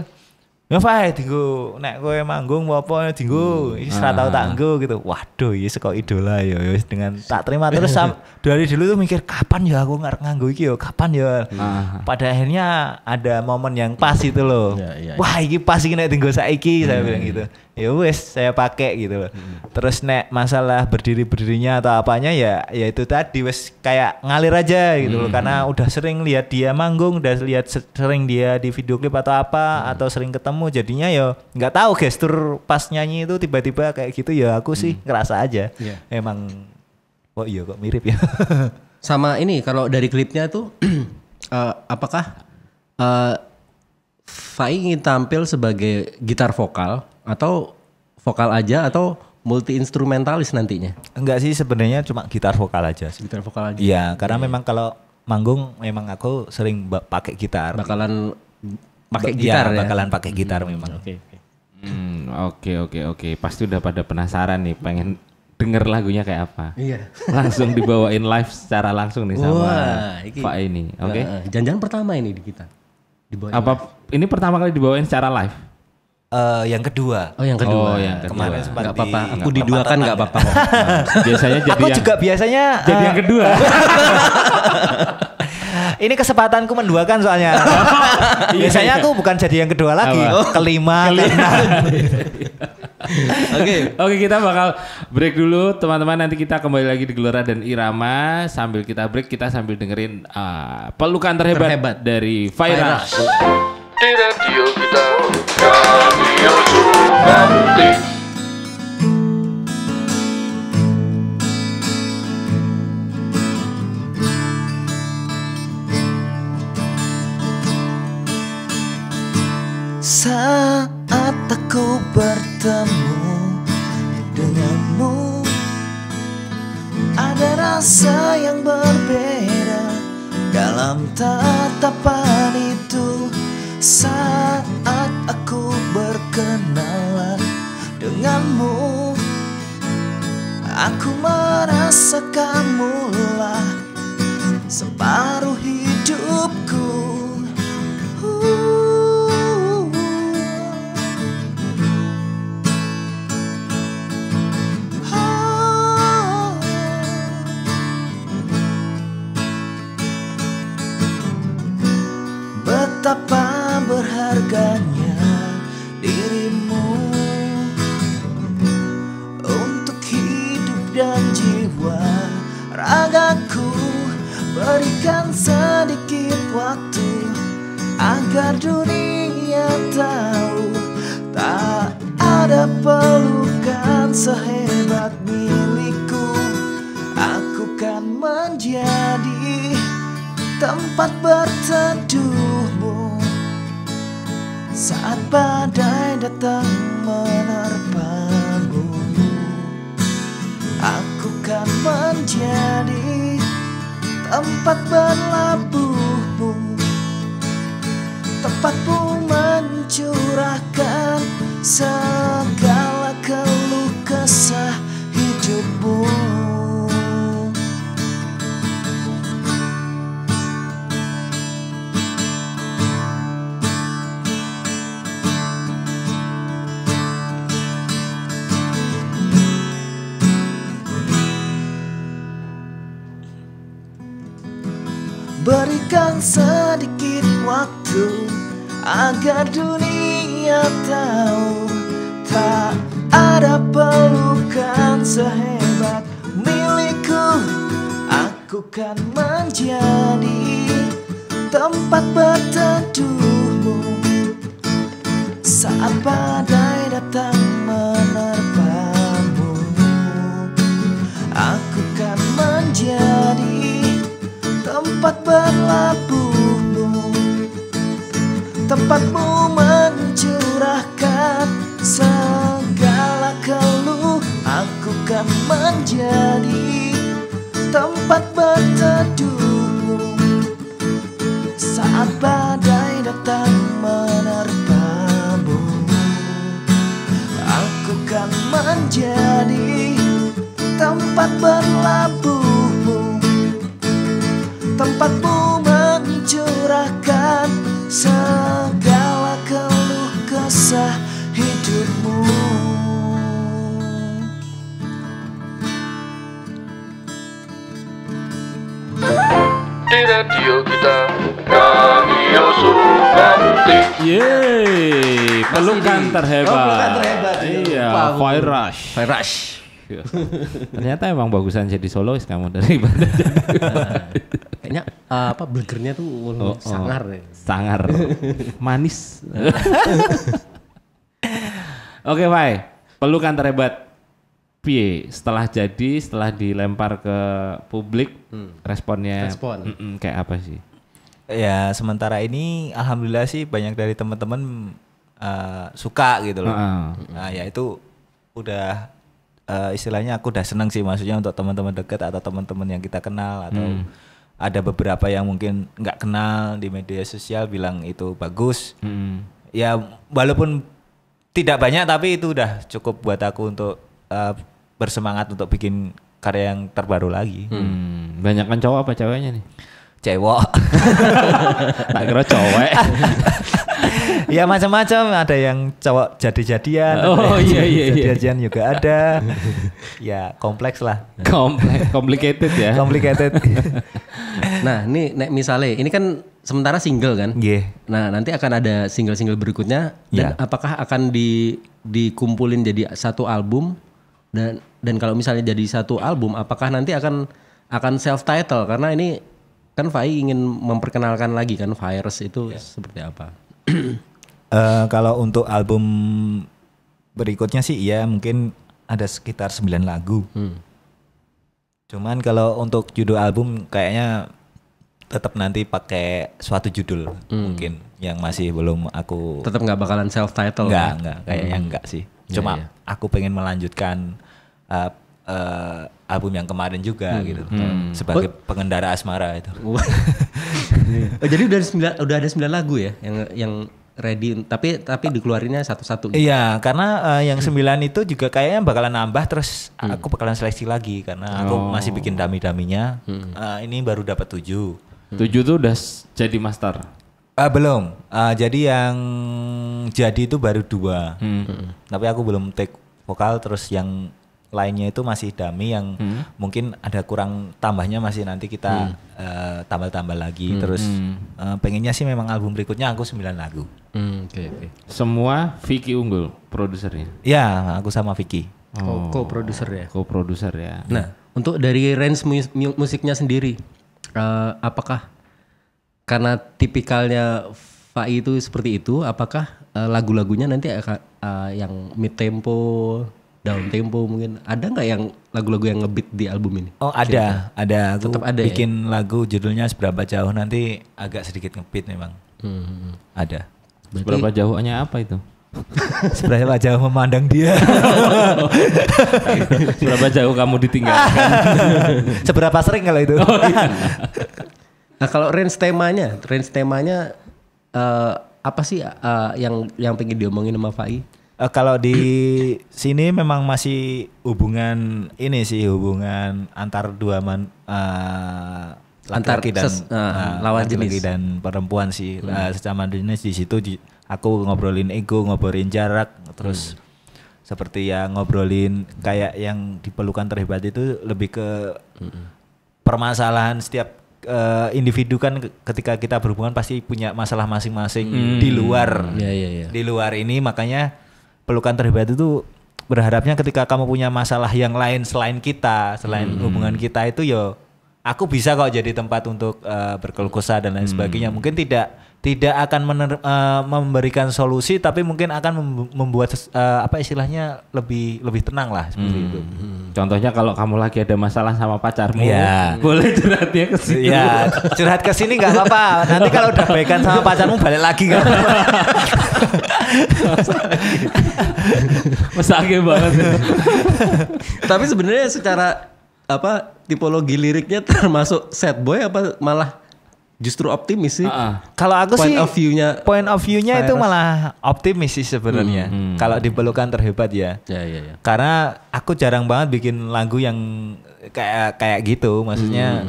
ya Fai, tinggu nek kowe manggung apa tinggu, iki ora tau tak nggo gitu. Waduh, iki saka idola ya wis dengan tak terima terus dari dulu tuh mikir kapan ya aku ngarep nganggo iki ya, kapan ya. Pada akhirnya ada momen yang pas itu loh. Wah, iki pas iki nek tinggu saiki saya bilang gitu. Ya wes saya pakai gitu loh. Terus nek masalah berdirinya atau apanya ya itu tadi wes kayak ngalir aja gitu loh, karena udah sering lihat dia manggung, udah lihat sering dia di video klip atau apa atau sering ketemu, jadinya ya nggak tahu gestur pas nyanyi itu tiba-tiba kayak gitu ya aku sih ngerasa aja. Emang iya kok mirip ya. Sama ini kalau dari klipnya tuh apakah Fai ingin tampil sebagai gitar vokal atau vokal aja atau multi instrumentalis nantinya? Enggak sih, sebenarnya cuma gitar vokal aja. Gitar vokal aja. Iya, karena memang kalau manggung memang aku sering pakai gitar. Bakalan pakai gitar ya. Bakalan pakai gitar memang. Oke. Pasti udah pada penasaran nih, pengen denger lagunya kayak apa. Iya. Langsung dibawain live secara langsung nih sama Pak ini. Oke. Jangan-jangan pertama ini di kita. Dibawain apa live. Ini pertama kali dibawain secara live? Yang kedua. Yang kedua. Kemarin sempat nggak apa-apa. Aku diduakan nggak apa-apa. Biasanya jadi aku juga biasanya jadi yang kedua. Ini kesempatanku menduakan soalnya. Biasanya aku bukan jadi yang kedua lagi, kelima. Oke, kita bakal break dulu teman-teman. Nanti kita kembali lagi di Gelora dan Irama. Sambil kita break, kita sambil dengerin pelukan terhebat dari Fairas. Di radio kita, Radio Suganti. Saat aku bertemu denganmu, ada rasa yang berbeda dalam tatapan itu. Saat aku berkenalan denganmu, aku merasakanmulah separuh hidupku. Betapa berharganya dirimu untuk hidup dan jiwa ragaku. Berikan sedikit waktu agar dunia tahu tak ada pelukan sehebat milikku. Aku kan menjadi tempat berteduhmu saat badai datang menerpamu. Aku kan menjadi tempat berlabuhmu, tempatmu mencurahkan segala keluh kesah hidupmu. Berikan sedikit waktu agar dunia tahu tak ada pelukan sehebat milikku. Aku kan menjadi tempat berteduhmu saat badai datang menerpamu. Aku kan menjadi tempat berteduh saat badai datang menerpamu. Aku kan menjadi tempat berlabuhmu, tempatmu mencurahkan segala keluh kesah hidupmu. Di radio kita, Radio Sukamti. Yeay, pelukan terhebat. pelukan terhebat. Iya, Wow. Fire Rush. Fire Rush. Ternyata emang bagusan jadi solois kamu daripada Kayaknya blegernya tuh sangar ya. sangar, manis. Oke, Fai. Pelukan terhebat. Piye setelah jadi, setelah dilempar ke publik, responnya kayak apa sih? Ya sementara ini alhamdulillah sih banyak dari teman-teman suka gitu loh. Nah ya itu udah istilahnya aku udah seneng sih, maksudnya untuk teman-teman dekat atau teman-teman yang kita kenal atau ada beberapa yang mungkin nggak kenal di media sosial bilang itu bagus. Ya walaupun tidak banyak tapi itu udah cukup buat aku untuk bersemangat untuk bikin karya yang terbaru lagi. Banyak kan cowok apa ceweknya nih? Cewek. Tak kira cowok. Ya macam-macam, ada yang cowok jadi-jadian. Oh iya. Jadi-jadian juga ada. Ya kompleks lah. Complicated ya. Complicated. Nah, ini misalnya ini kan sementara single kan? Iya. Nah, nanti akan ada single-single berikutnya dan apakah akan dikumpulin jadi satu album dan kalau misalnya jadi satu album apakah nanti akan self title karena ini kan Fai ingin memperkenalkan lagi kan Virus itu seperti apa? Kalau untuk album berikutnya sih ya mungkin ada sekitar 9 lagu. Cuman kalau untuk judul album kayaknya tetap nanti pakai suatu judul mungkin yang masih belum aku. Tetap nggak bakalan self title? Enggak kayaknya enggak sih. Cuma aku pengen melanjutkan album yang kemarin juga gitu sebagai pengendara asmara itu. Jadi udah ada 9 lagu ya yang ready tapi dikeluarinnya satu-satu. Iya, karena yang 9 itu juga kayaknya bakalan nambah terus aku bakalan seleksi lagi karena aku masih bikin dami-daminya. Ini baru dapat 7. 7 tuh udah jadi master. Belum. Jadi yang jadi itu baru 2. Tapi aku belum take vokal, terus yang lainnya itu masih dummy yang mungkin ada kurang tambahnya masih nanti kita tambah-tambah lagi. Terus pengennya sih memang album berikutnya aku 9 lagu. Oke. Semua Vicky Unggul produsernya. Ya, aku sama Vicky. Co-producer ya. Co-producer ya. Nah, untuk dari range musiknya sendiri, apakah karena tipikalnya Fai itu seperti itu, apakah lagu-lagunya nanti akan yang mid tempo, down tempo mungkin ada nggak yang lagu-lagu yang ngebeat di album ini? Oh ada. Aku tetap ada bikin lagu judulnya Seberapa Jauh, nanti agak sedikit ngebeat memang. Ada. Seberapa jauhnya apa itu? Seberapa jauh memandang dia. Seberapa jauh kamu ditinggalkan? Seberapa sering kalau itu. Nah kalau range temanya apa sih yang pengen diomongin sama Fai? Kalau di sini memang masih hubungan ini sih, hubungan antar dua laki-laki dan lawan jenis dan perempuan sih. Sesama jenis di situ aku ngobrolin ego, ngobrolin jarak, terus seperti yang ngobrolin kayak yang di Pelukan Terhebat itu lebih ke permasalahan setiap individu kan ketika kita berhubungan pasti punya masalah masing-masing di luar. Di luar ini makanya Pelukan Terhebat itu berharapnya ketika kamu punya masalah yang lain selain kita, selain hubungan kita itu yo aku bisa kok jadi tempat untuk berkeluh kesah dan lain sebagainya. Mungkin tidak tidak akan memberikan solusi, tapi mungkin akan membuat apa istilahnya lebih tenang lah seperti itu. Contohnya kalau kamu lagi ada masalah sama pacarmu, Iya. boleh curhatnya ke situ. Ya, curhat ke sini nggak apa-apa. Nanti kalau udah baikan sama pacarmu balik lagi nggak apa-apa. Mesake banget. Tapi sebenarnya secara apa tipologi liriknya termasuk sad boy apa malah justru optimis sih? Kalau aku Point sih of view-nya itu malah optimis sih sebenarnya. Kalau di Pelukan Terhebat ya. Ya. Karena aku jarang banget bikin lagu yang kayak gitu. Maksudnya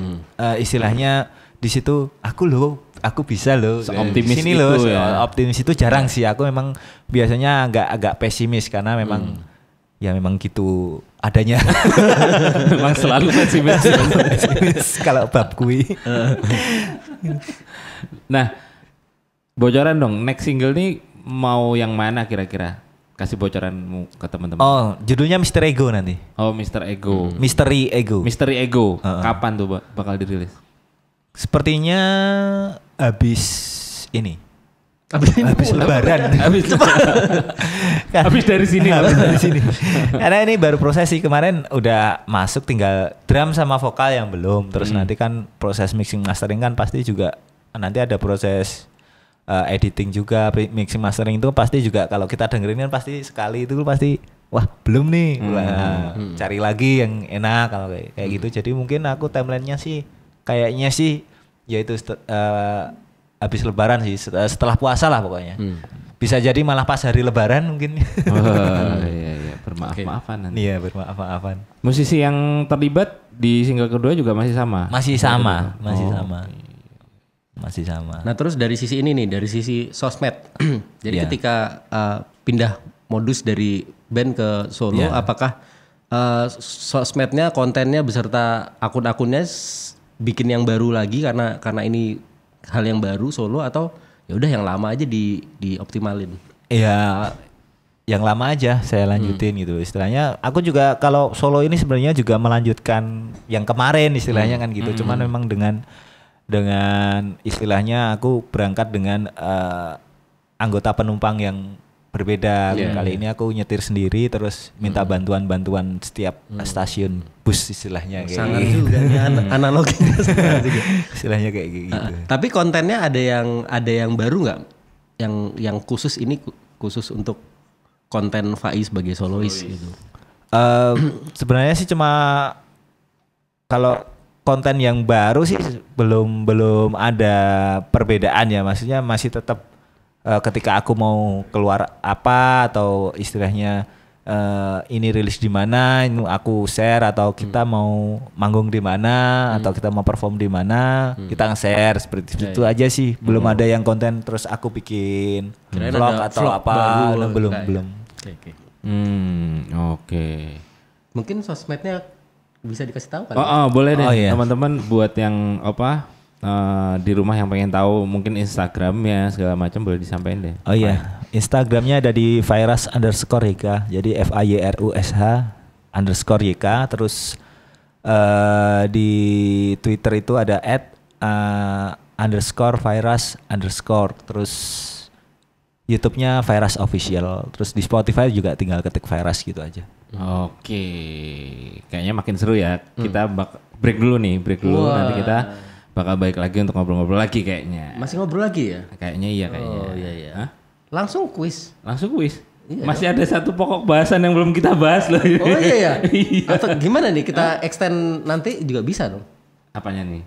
istilahnya di situ aku bisa loh. Seoptimis Sini itu loh, ya. optimis itu jarang sih. Aku memang biasanya agak pesimis karena memang ya memang gitu adanya. Memang selalu pesimis. Kalau bab kui. Nah, bocoran dong, next single nih mau yang mana kira-kira? Kasih bocoranmu ke teman-teman. Oh, judulnya Mr. Ego nanti. Oh, Mr. Ego. Misteri Ego. Misteri Ego. Kapan tuh bakal dirilis? Sepertinya habis ini. Habis lebaran. Habis dari sini. Habis dari sini. Karena ini baru proses sih, kemarin udah masuk, tinggal drum sama vokal yang belum. Terus nanti kan proses mixing mastering kan pasti juga nanti ada proses editing juga, mixing mastering itu pasti juga kalau kita dengerin kan pasti sekali itu pasti wah belum nih. Cari lagi yang enak kalau kayak gitu. Jadi mungkin aku timelinenya sih kayaknya sih yaitu habis lebaran sih, setelah puasa lah pokoknya. Bisa jadi malah pas hari lebaran mungkin. Iya, bermaaf-maafan nanti. Iya, bermaaf-maafan. Musisi yang terlibat di single kedua juga masih sama? Masih sama. Nah terus dari sisi ini nih, dari sisi sosmed. Jadi ketika pindah modus dari band ke solo, apakah sosmednya, kontennya beserta akun-akunnya bikin yang baru lagi karena ini hal yang baru solo, atau ya udah yang lama aja dioptimalin? Ya yang lama aja saya lanjutin gitu. Istilahnya aku juga kalau solo ini sebenarnya juga melanjutkan yang kemarin istilahnya kan gitu. Cuman memang dengan istilahnya aku berangkat dengan anggota penumpang yang berbeda. Kali ini aku nyetir sendiri terus minta bantuan setiap stasiun bus istilahnya kayak sangat juga nih analoginya juga. Istilahnya kayak gitu. Tapi kontennya ada yang baru nggak? Yang khusus ini khusus untuk konten Faiz sebagai solois gitu. Sebenarnya sih cuma kalau konten yang baru sih belum ada perbedaan ya. Maksudnya masih tetap ketika aku mau keluar apa atau istilahnya ini rilis di mana, ini aku share, atau kita mau manggung di mana, atau kita mau perform di mana, kita nge-share seperti itu aja sih. Belum ada yang konten terus aku bikin vlog atau apa, belum. Oke. Mungkin sosmednya bisa dikasih tahu kan? Boleh deh. Iya. Teman-teman buat yang di rumah yang pengen tahu mungkin Instagramnya segala macam boleh disampaikan deh. Oh iya, Instagramnya ada di Virus_YK, jadi FIRUSH_YK. Terus di Twitter itu ada @_Virus_. Terus YouTube-nya Virus Official. Terus di Spotify juga tinggal ketik Virus gitu aja. Oke, kayaknya makin seru ya. Kita break dulu. Nanti kita bakal balik lagi untuk ngobrol-ngobrol lagi kayaknya. Masih ngobrol lagi ya? Kayaknya iya kayaknya. Oh iya. Hah? Langsung kuis. Iya, masih ada satu pokok bahasan yang belum kita bahas loh. Oh iya ya. Iya. Atau gimana nih, kita extend nanti juga bisa dong? Apanya nih?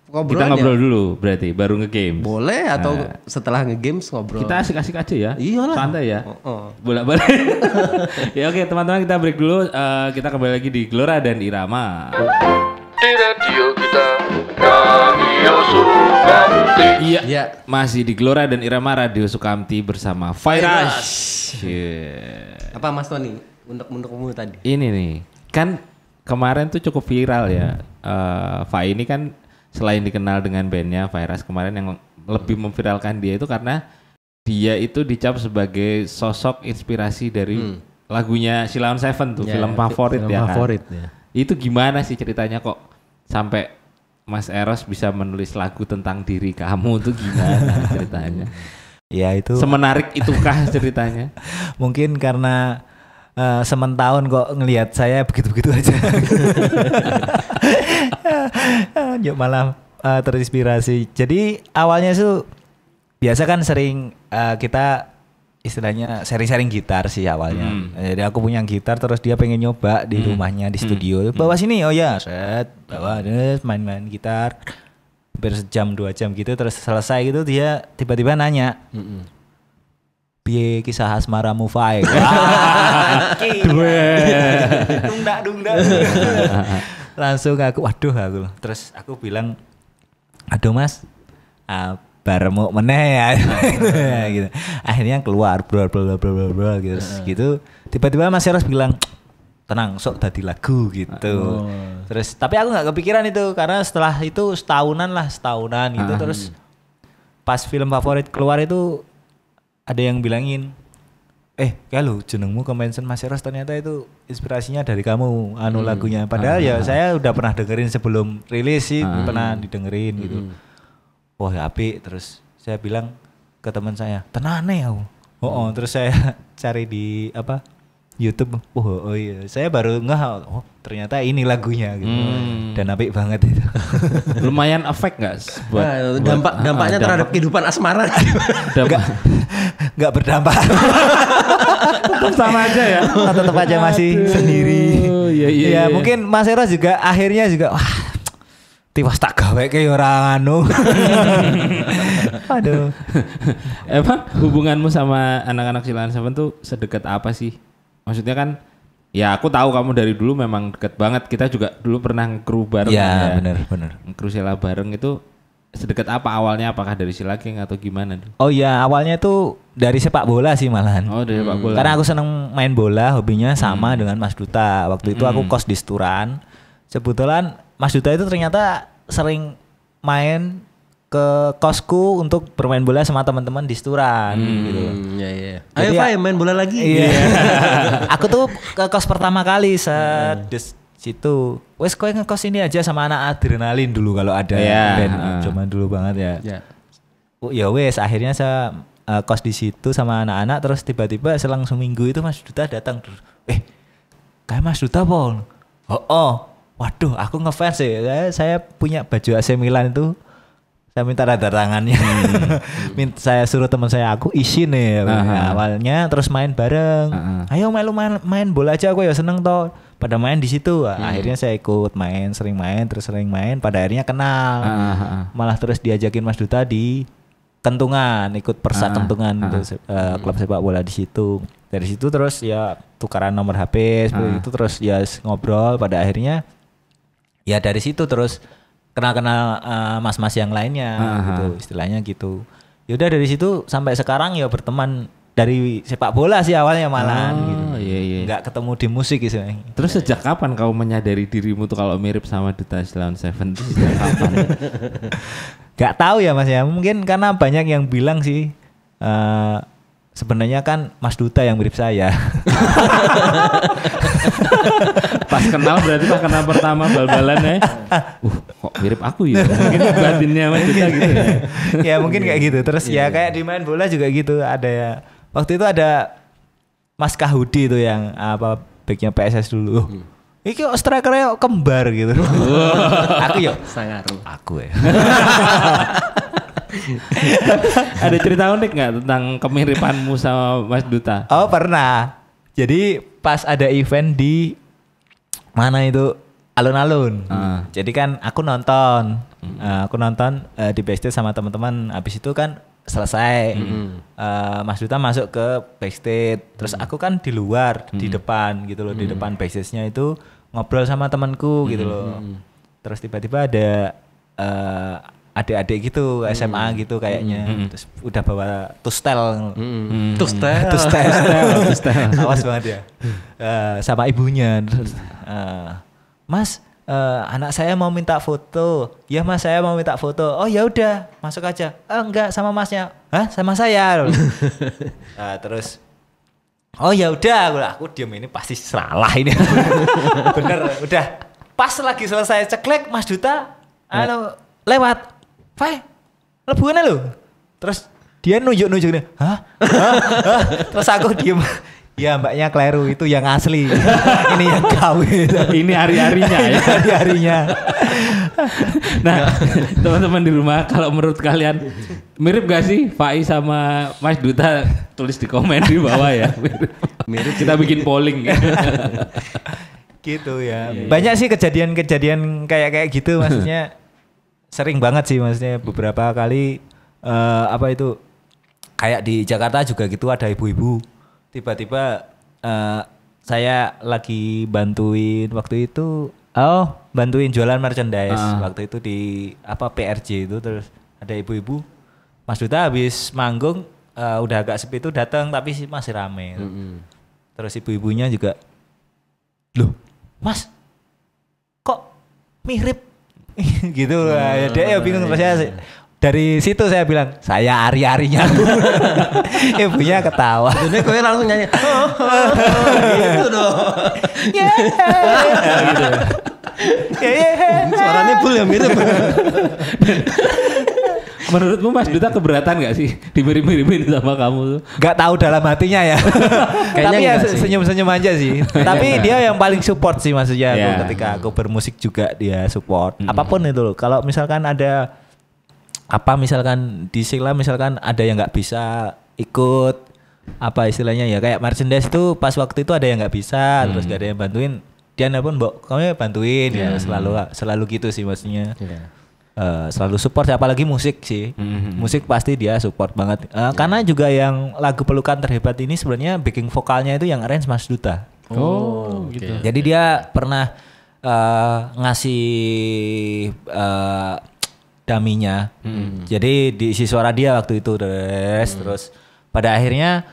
Ngobrol kita ngobrol dulu berarti baru nge-game. Boleh, atau setelah nge-games ngobrol. Kita asik-asik aja ya. Iyalah. Santai ya. Bolak-balik. Ya oke, teman-teman, kita break dulu. Kita kembali lagi di Gelora dan Irama. Di radio kita, Radio Sukamti. Iya, masih di Gelora dan Irama Radio Sukamti bersama Virus. Apa Mas Tony? Untuk tadi. Ini nih, kan kemarin tuh cukup viral ya. Fai ini kan selain dikenal dengan bandnya Virus, kemarin yang lebih memviralkan dia itu karena dia itu dicap sebagai sosok inspirasi dari lagunya Sheila on 7 tuh, film favorit ya kan. Itu gimana sih ceritanya kok sampai Mas Eros bisa menulis lagu tentang diri kamu tuh gimana ceritanya? Ya itu. Semenarik itukah ceritanya? Mungkin karena sementahun kok ngelihat saya begitu-begitu aja. Malah terinspirasi. Jadi awalnya tuh biasa kan sering kita istilahnya sharing-sharing gitar sih awalnya. Jadi aku punya gitar terus dia pengen nyoba di rumahnya di studio. Bawa sini, oh ya, set, bawa terus main-main gitar. Hampir sejam 2 jam gitu terus selesai gitu dia tiba-tiba nanya. Piye kisah asmaramu Fai? Dungdak. Langsung aku waduh aku. Terus aku bilang, "Aduh Mas, baremu meneh ya." Gitu. Akhirnya keluar bro gitu. Tiba-tiba Mas Eros bilang, "Tenang, sok dadi lagu," gitu. Terus tapi aku nggak kepikiran itu karena setelah itu setahunan gitu. Terus pas film favorit keluar itu ada yang bilangin, kalau jenengmu ke mention Mas Eros ternyata itu inspirasinya dari kamu lagunya. Padahal ya saya udah pernah dengerin sebelum rilis sih, pernah didengerin gitu. Wah apik, terus saya bilang ke teman saya, tenane aku. Terus saya cari di YouTube, oh iya, saya baru ternyata ini lagunya gitu. Dan apik banget itu. Lumayan efek nggak? Dampaknya terhadap kehidupan asmara. Nggak berdampak. Tetap sama aja ya. Tetap aja masih sendiri. Iya. Mungkin Mas Eros juga akhirnya juga tiwas tak gawe kayak orang anu. Aduh. Emang hubunganmu sama anak-anak Silent Seven tuh sedekat apa sih? Maksudnya kan, ya aku tahu kamu dari dulu memang deket banget. Kita juga dulu pernah nge-crew bareng. Iya benar. Nge-crew Sila bareng itu sedekat apa awalnya? Apakah dari Sila King atau gimana? Oh iya, awalnya tuh dari sepak bola sih malahan. Oh dari sepak bola. Karena aku seneng main bola, hobinya sama dengan Mas Duta. Waktu itu aku kos di Sturan. Kebetulan Mas Duta itu ternyata sering main ke kosku untuk bermain bola sama teman-teman di Sturan gitu. Iya. Ayo Fai main bola lagi. Iya. Aku tuh ke kos pertama kali situ. Wes kowe ngekos ini aja sama anak Adrenalin dulu kalau ada band zaman dulu banget ya. Ya wes akhirnya saya kos di situ sama anak-anak terus tiba-tiba selang seminggu itu Mas Duta datang terus. Kayak Mas Duta Pol. Waduh, aku ngefans ya. Saya punya baju AC Milan itu. Saya minta tanda tangannya. Saya suruh teman saya, aku isi nih. Awalnya terus main bareng. Ayo main bola aja, aku ya seneng toh. Pada main di situ. Akhirnya saya ikut main, sering main. Pada akhirnya kenal. Malah terus diajakin Mas Duta di Kentungan, ikut Persa Kentungan itu, klub sepak bola di situ. Dari situ terus ya tukaran nomor HP seperti itu terus ya ngobrol. Pada akhirnya ya dari situ terus kenal mas-mas yang lainnya gitu, istilahnya gitu. Ya udah dari situ sampai sekarang ya berteman dari sepak bola sih awalnya malahan gitu. Iya. Nggak ketemu di musik istilahnya. Terus sejak kapan kau menyadari dirimu tuh kalau mirip sama Duta Silent Seven itu sejak kapan? Gak tahu ya Mas ya. Mungkin karena banyak yang bilang sih sebenarnya kan Mas Duta yang mirip saya. Pas kenal berarti pas kenal pertama bal-balan ya. Kok mirip aku ya? Mungkin batinnya Mas Duta gitu ya. Ya mungkin kayak gitu. Terus ya kayak di main bola juga gitu. Ada ya. Waktu itu ada Mas Kahudi tuh yang backnya PSS dulu. Iki strikernya kembar gitu. Aku yuk. Sangaru. Aku ya. Ada cerita unik nggak tentang kemiripanmu sama Mas Duta? Oh pernah. Jadi pas ada event di mana itu alun-alun. Jadi kan aku nonton di backstage sama teman-teman. Habis itu kan selesai. Mas Duta masuk ke backstage. Terus aku kan di luar, di depan gitu loh, di depan backstage-nya itu ngobrol sama temanku gitu loh. Terus tiba-tiba ada adik-adik gitu SMA gitu kayaknya. Terus udah bawa tustel. Tustel. Awas banget ya. Sama ibunya. Terus, Mas, anak saya mau minta foto. Ya Mas, saya mau minta foto. Oh ya udah, masuk aja. Enggak, sama Masnya. Hah, sama saya. Terus oh ya udah, aku diam ini pasti salah ini. Bener, udah. Pas lagi selesai ceklek Mas Duta Halo, lewat. Fai, lebuannya lo. Terus dia nunjuk-nunjuk nih. Hah? Terus aku diem. Ya mbaknya keliru, itu yang asli. Ini yang KW. Ini hari-harinya ya. Hari-harinya. Nah, teman-teman di rumah, kalau menurut kalian mirip gak sih Fai sama Mas Duta? Tulis di komen di bawah ya. Mirip. Kita bikin polling. Gitu ya. Banyak sih kejadian-kejadian kayak gitu, maksudnya sering banget sih, maksudnya beberapa kali kayak di Jakarta juga gitu, ada ibu-ibu tiba-tiba saya lagi bantuin waktu itu bantuin jualan merchandise waktu itu di PRJ itu, terus ada ibu-ibu, Mas Duta habis manggung udah agak sepi itu datang tapi masih rame. Terus ibu-ibunya juga, loh Mas kok mirip gitu lah. Dia ya bingung. Terus dari situ saya bilang, saya ari-arinya. Ibunya ketawa. Jadi gue langsung nyanyi. Gitu dong. Suaranya full ya mirip. Menurutmu Mas Duta keberatan gak sih dimirip-miripin sama kamu tuh? Gak tahu dalam hatinya ya. Tapi ya senyum-senyum aja sih. Tapi dia yang paling support sih, maksudnya ketika aku bermusik juga dia support. Apapun itu loh. Kalau misalkan ada misalkan di Sila misalkan ada yang nggak bisa ikut istilahnya ya kayak merchandise itu, pas waktu itu ada yang nggak bisa terus gak ada yang bantuin, dia pun kamu bantuin ya, selalu gitu sih maksudnya. Selalu support, apalagi musik sih. Musik pasti dia support banget. Karena juga yang lagu Pelukan Terhebat ini sebenarnya backing vokalnya itu yang arrange Mas Duta. Gitu. Jadi dia pernah ngasih daminya. Jadi diisi suara dia waktu itu terus pada akhirnya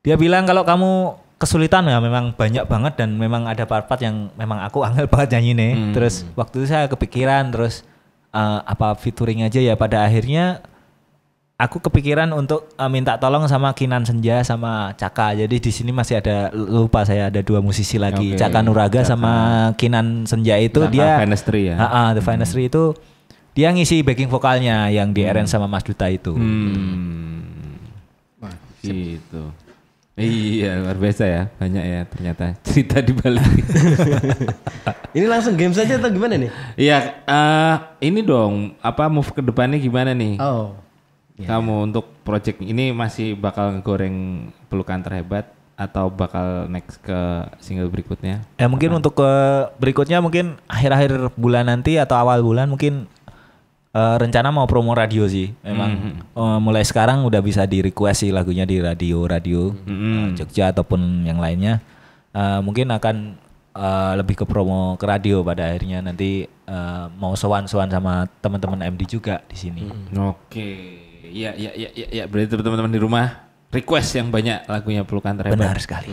dia bilang kalau kamu kesulitan ya memang banyak banget dan memang ada part-part yang memang aku angel banget nyanyi nih. Terus waktu itu saya kepikiran terus featuring aja ya, pada akhirnya aku kepikiran untuk minta tolong sama Kinan Senja sama Caka. Jadi di sini masih ada, lupa saya, ada 2 musisi lagi. Caka Nuraga sama Kinan Senja itu dia Finestry ya. The Finestry itu dia ngisi backing vokalnya yang di arrange sama Mas Duta itu. Gitu. Iya, luar biasa ya. Banyak ya ternyata cerita di balik. Ini langsung game saja atau gimana nih? Iya, ini dong, move ke depannya gimana nih? Kamu untuk project ini masih bakal ngegoreng Pelukan Terhebat atau bakal next ke single berikutnya? Ya mungkin untuk ke berikutnya mungkin akhir-akhir bulan nanti atau awal bulan mungkin rencana mau promo radio sih. Memang mulai sekarang udah bisa di request sih lagunya di radio Jogja ataupun yang lainnya. Mungkin akan lebih ke promo ke radio pada akhirnya nanti, mau sowan-sowan sama teman-teman MD juga di sini. Oke. Ya, berarti teman-teman di rumah request yang banyak lagunya Pelukan Terhebat. Benar sekali.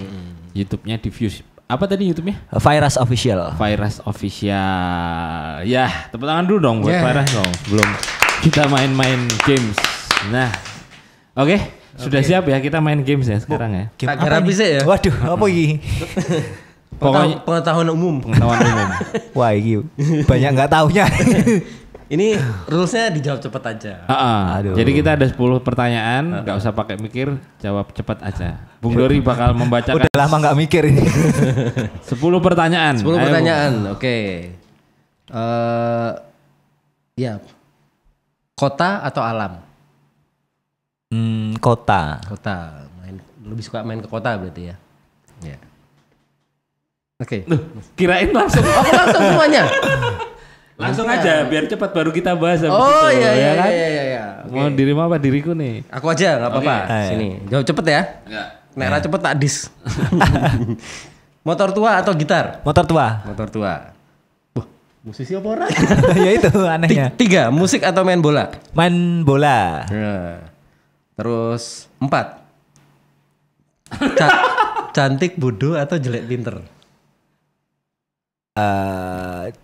YouTube-nya di views. Apa tadi YouTube-nya? Virus Official. Virus Official. Ya, tepuk tangan dulu dong buat Virus dong. Sebelum kita main-main games. Nah, oke. Sudah siap ya kita main games ya sekarang ya. Tak kira bisa ya. Waduh, apa ini? Pokoknya pengetahuan umum. Wah, ini banyak nggak taunya. Ini rulesnya dijawab cepat aja. Aduh. Jadi kita ada 10 pertanyaan, nggak usah pakai mikir, jawab cepat aja. Bung Dori bakal membacakan. Udah lama nggak mikir ini. 10 pertanyaan. 10 pertanyaan, oke. Ya, kota atau alam? Kota. Kota. Lebih suka main ke kota berarti ya. Ya. Oke. Kirain langsung. Langsung semuanya. Langsung aja biar cepat baru kita bahas habis Oh itu, iya. Okay. Mau dirimu apa diriku nih? Aku aja nggak apa-apa. Sini. Jawab cepet ya. Enggak. Nek cepet tak dis. Motor tua atau gitar? Motor tua. Motor tua. Wah, musisi apa orang? Ya itu anehnya. 3, musik atau main bola? Main bola. Nah. Terus 4. Cantik, bodoh atau jelek pinter?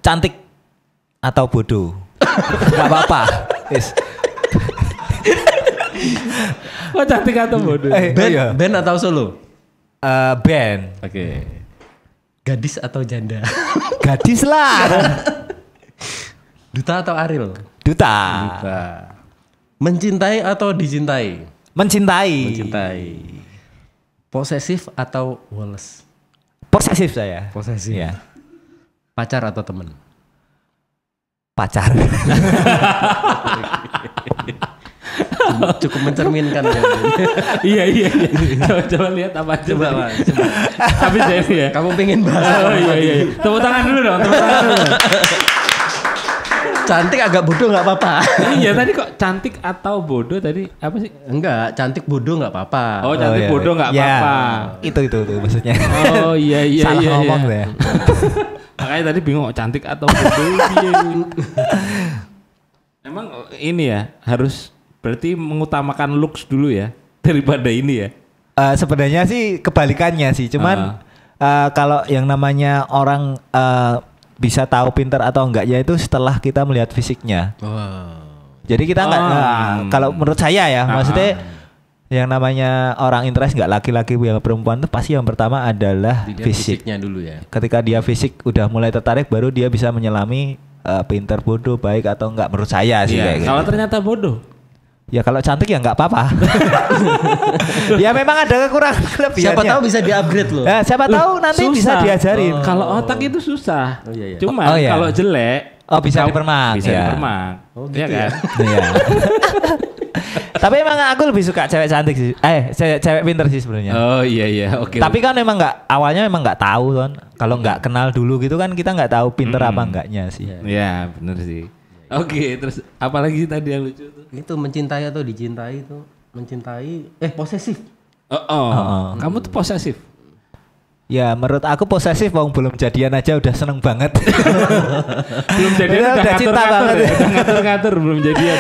Cantik atau bodoh. Gak apa-apa. Oh, cantik atau bodoh? Band atau solo? Band. Oke. Gadis atau janda? Gadis lah. Duta atau Ariel? Duta. Mencintai atau dicintai? Mencintai. Posesif atau woles? Posesif saya. Posesif. Iya. Pacar atau teman? Pacar. Cukup mencerminkan ya. Iya. Coba lihat apa aja. Coba. Habis ya ini ya. Kamu pengen bahas? Oh iya. Tepuk tangan dulu dong. Cantik agak bodoh nggak apa-apa. Iya tadi kok cantik atau bodoh tadi apa sih? Enggak, cantik bodoh nggak apa-apa. Oh cantik bodoh nggak apa-apa. Itu maksudnya. Oh iya. Salah ngomong ya. Makanya tadi bingung cantik atau bodoh. Emang ini ya harus berarti mengutamakan looks dulu ya daripada ini ya. Sebenarnya sih kebalikannya sih. Cuman kalau yang namanya orang bisa tahu pintar atau enggaknya itu setelah kita melihat fisiknya. Jadi kita enggak kalau menurut saya ya, maksudnya yang namanya orang interest enggak laki-laki yang perempuan itu pasti yang pertama adalah fisiknya dulu ya. Ketika dia fisik udah mulai tertarik baru dia bisa menyelami pintar bodoh baik atau enggak menurut saya sih kayak Kalau gitu. ternyata bodoh. Ya kalau cantik ya nggak apa-apa. Ya memang ada kekurangan kelebihannya. Siapa tahu bisa di-upgrade loh. Siapa tahu nanti Susah. bisa diajarin. Kalau otak itu susah. Iya. Cuman iya. kalau jelek Bisa dipermak. Bisa ya. dipermak. Gitu kan? Iya. Tapi emang aku lebih suka cewek cantik sih. Cewek pinter sih sebenarnya. Oh iya. Oke. Tapi kan memang awalnya memang nggak tahu kan. Kalau nggak kenal dulu gitu kan kita nggak tahu pinter apa enggaknya sih. Iya, bener sih. Oke, terus apalagi tadi yang lucu tuh? Itu mencintai atau dicintai itu. Mencintai posesif. Kamu tuh posesif. Ya menurut aku posesif wong belum jadian aja udah seneng banget. Belum jadian udah cinta banget. Udah ngatur-ngatur belum jadian.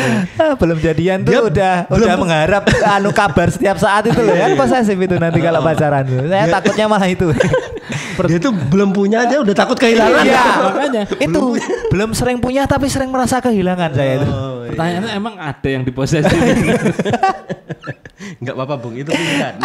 Belum jadian tuh udah mengharap kabar setiap saat itu loh ya. Posesif itu nanti kalau pacaran tuh. Saya takutnya malah itu. Dia tuh belum punya aja udah takut kehilangan. Iya, makanya. Itu belum sering punya tapi sering merasa kehilangan saya itu. Pertanyaannya emang ada yang diposesif? Enggak apa-apa Bung, itu pilihan.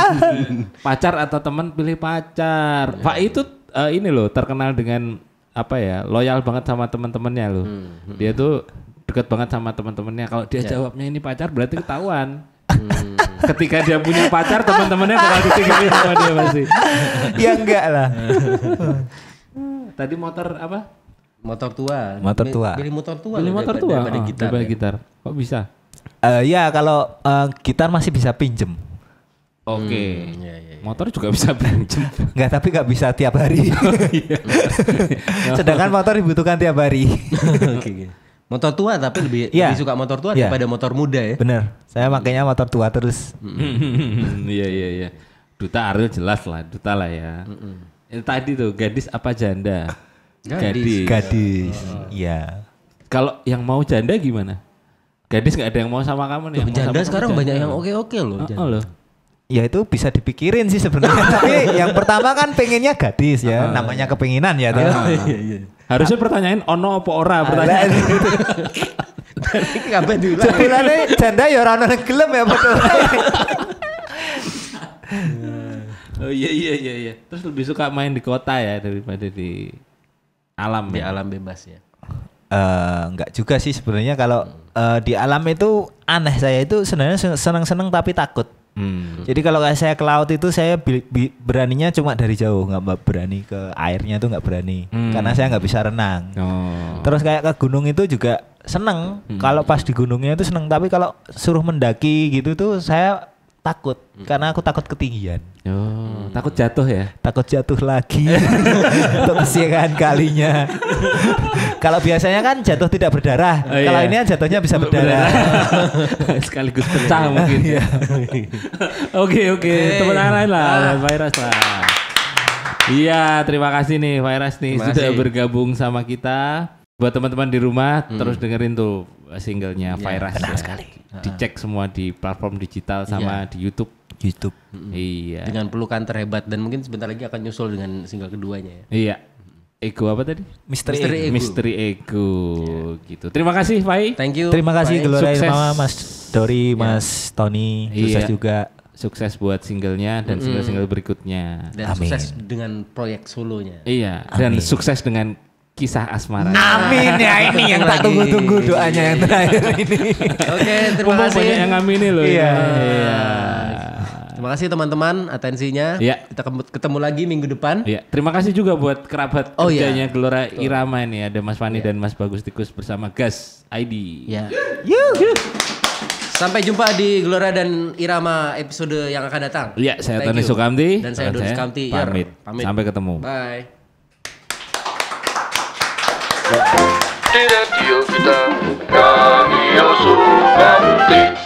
Pacar atau teman pilih pacar. Pak itu ini loh terkenal dengan apa ya? Loyal banget sama teman-temannya loh. Dia tuh dekat banget sama teman-temannya. Kalau dia jawabnya ini pacar berarti ketahuan. Ketika dia punya pacar teman-temannya bakal ditinggalin sama dia pasti. Ya enggak lah. Tadi motor apa? Motor tua. Pilih motor tua. Pilih motor tua daripada gitar. Kok bisa? Ya kalau gitar masih bisa pinjem. Oke. Motor juga bisa pinjem. Enggak, tapi nggak bisa tiap hari. Sedangkan motor dibutuhkan tiap hari. Oke. Motor tua tapi lebih suka motor tua daripada motor muda ya. Bener. Saya makanya motor tua terus. Iya. Duta Ariel jelas lah, duta lah ya. Tadi tuh gadis apa janda? Gadis. Iya. Kalau yang mau janda gimana? Gadis nggak ada yang mau sama kamu nih. Janda sekarang banyak yang oke loh. Loh. Ya itu bisa dipikirin sih sebenarnya. Tapi yang pertama kan pengennya gadis ya. Namanya kepinginan ya. Iya. Harusnya pertanyaan ono apa ora pertanyaan. Kabeh dulu. Jadilannya janda ya orang orang gelem ya betul. Oh iya. Terus lebih suka main di kota ya daripada di alam Di ya. alam bebas ya. Enggak juga sih sebenarnya kalau di alam itu aneh, saya itu sebenarnya senang-senang tapi takut. Jadi kalau kayak saya ke laut itu saya beraninya cuma dari jauh, nggak berani ke airnya tuh nggak berani karena saya nggak bisa renang. Terus kayak ke gunung itu juga seneng, kalau pas di gunungnya itu seneng, tapi kalau suruh mendaki gitu tuh saya takut karena aku takut ketinggian. Takut jatuh ya? Takut jatuh lagi untuk kesekian kalinya. Kalau biasanya kan jatuh tidak berdarah. Kalau ini kan jatuhnya bisa berdarah. Sekaligus pecah mungkin. Oke. Teman lain lah, Virus lah. Iya, terima kasih nih Virus nih sudah bergabung sama kita. Buat teman-teman di rumah terus dengerin tuh singlenya Virus ya. Sekali. Dicek semua di platform digital sama di YouTube. Iya. Dengan pelukan terhebat dan mungkin sebentar lagi akan nyusul dengan single keduanya ya. Iya. Ego apa tadi? Misteri Ego. Gitu. Terima kasih, Fai. Thank you. Terima kasih Gloria Sukses. Mama, Mas Dori, Mas Tony, sukses juga. Sukses buat singlenya dan single-single berikutnya. Dan sukses dengan proyek solonya. Iya. Dan sukses dengan kisah asmara. Amin ya, ini yang tak tunggu-tunggu doanya yang terakhir ini. Oke, terima kasih. Banyak yang ngamini loh. Iya. Terima kasih teman-teman atensinya. Iya. Kita ketemu lagi minggu depan. Iya, terima kasih juga buat kerabat kerjanya iya. Gelora Irama ini, ada Mas Fani dan Mas Bagus Tikus bersama Gas ID. Ya. Sampai jumpa di Gelora dan Irama episode yang akan datang. Iya, saya Thank Tony you. Sukamti Dan saya Doni Sukamti. Pamit. Pamit. Sampai ketemu. Bye. Di radio kita Radio Sukamti.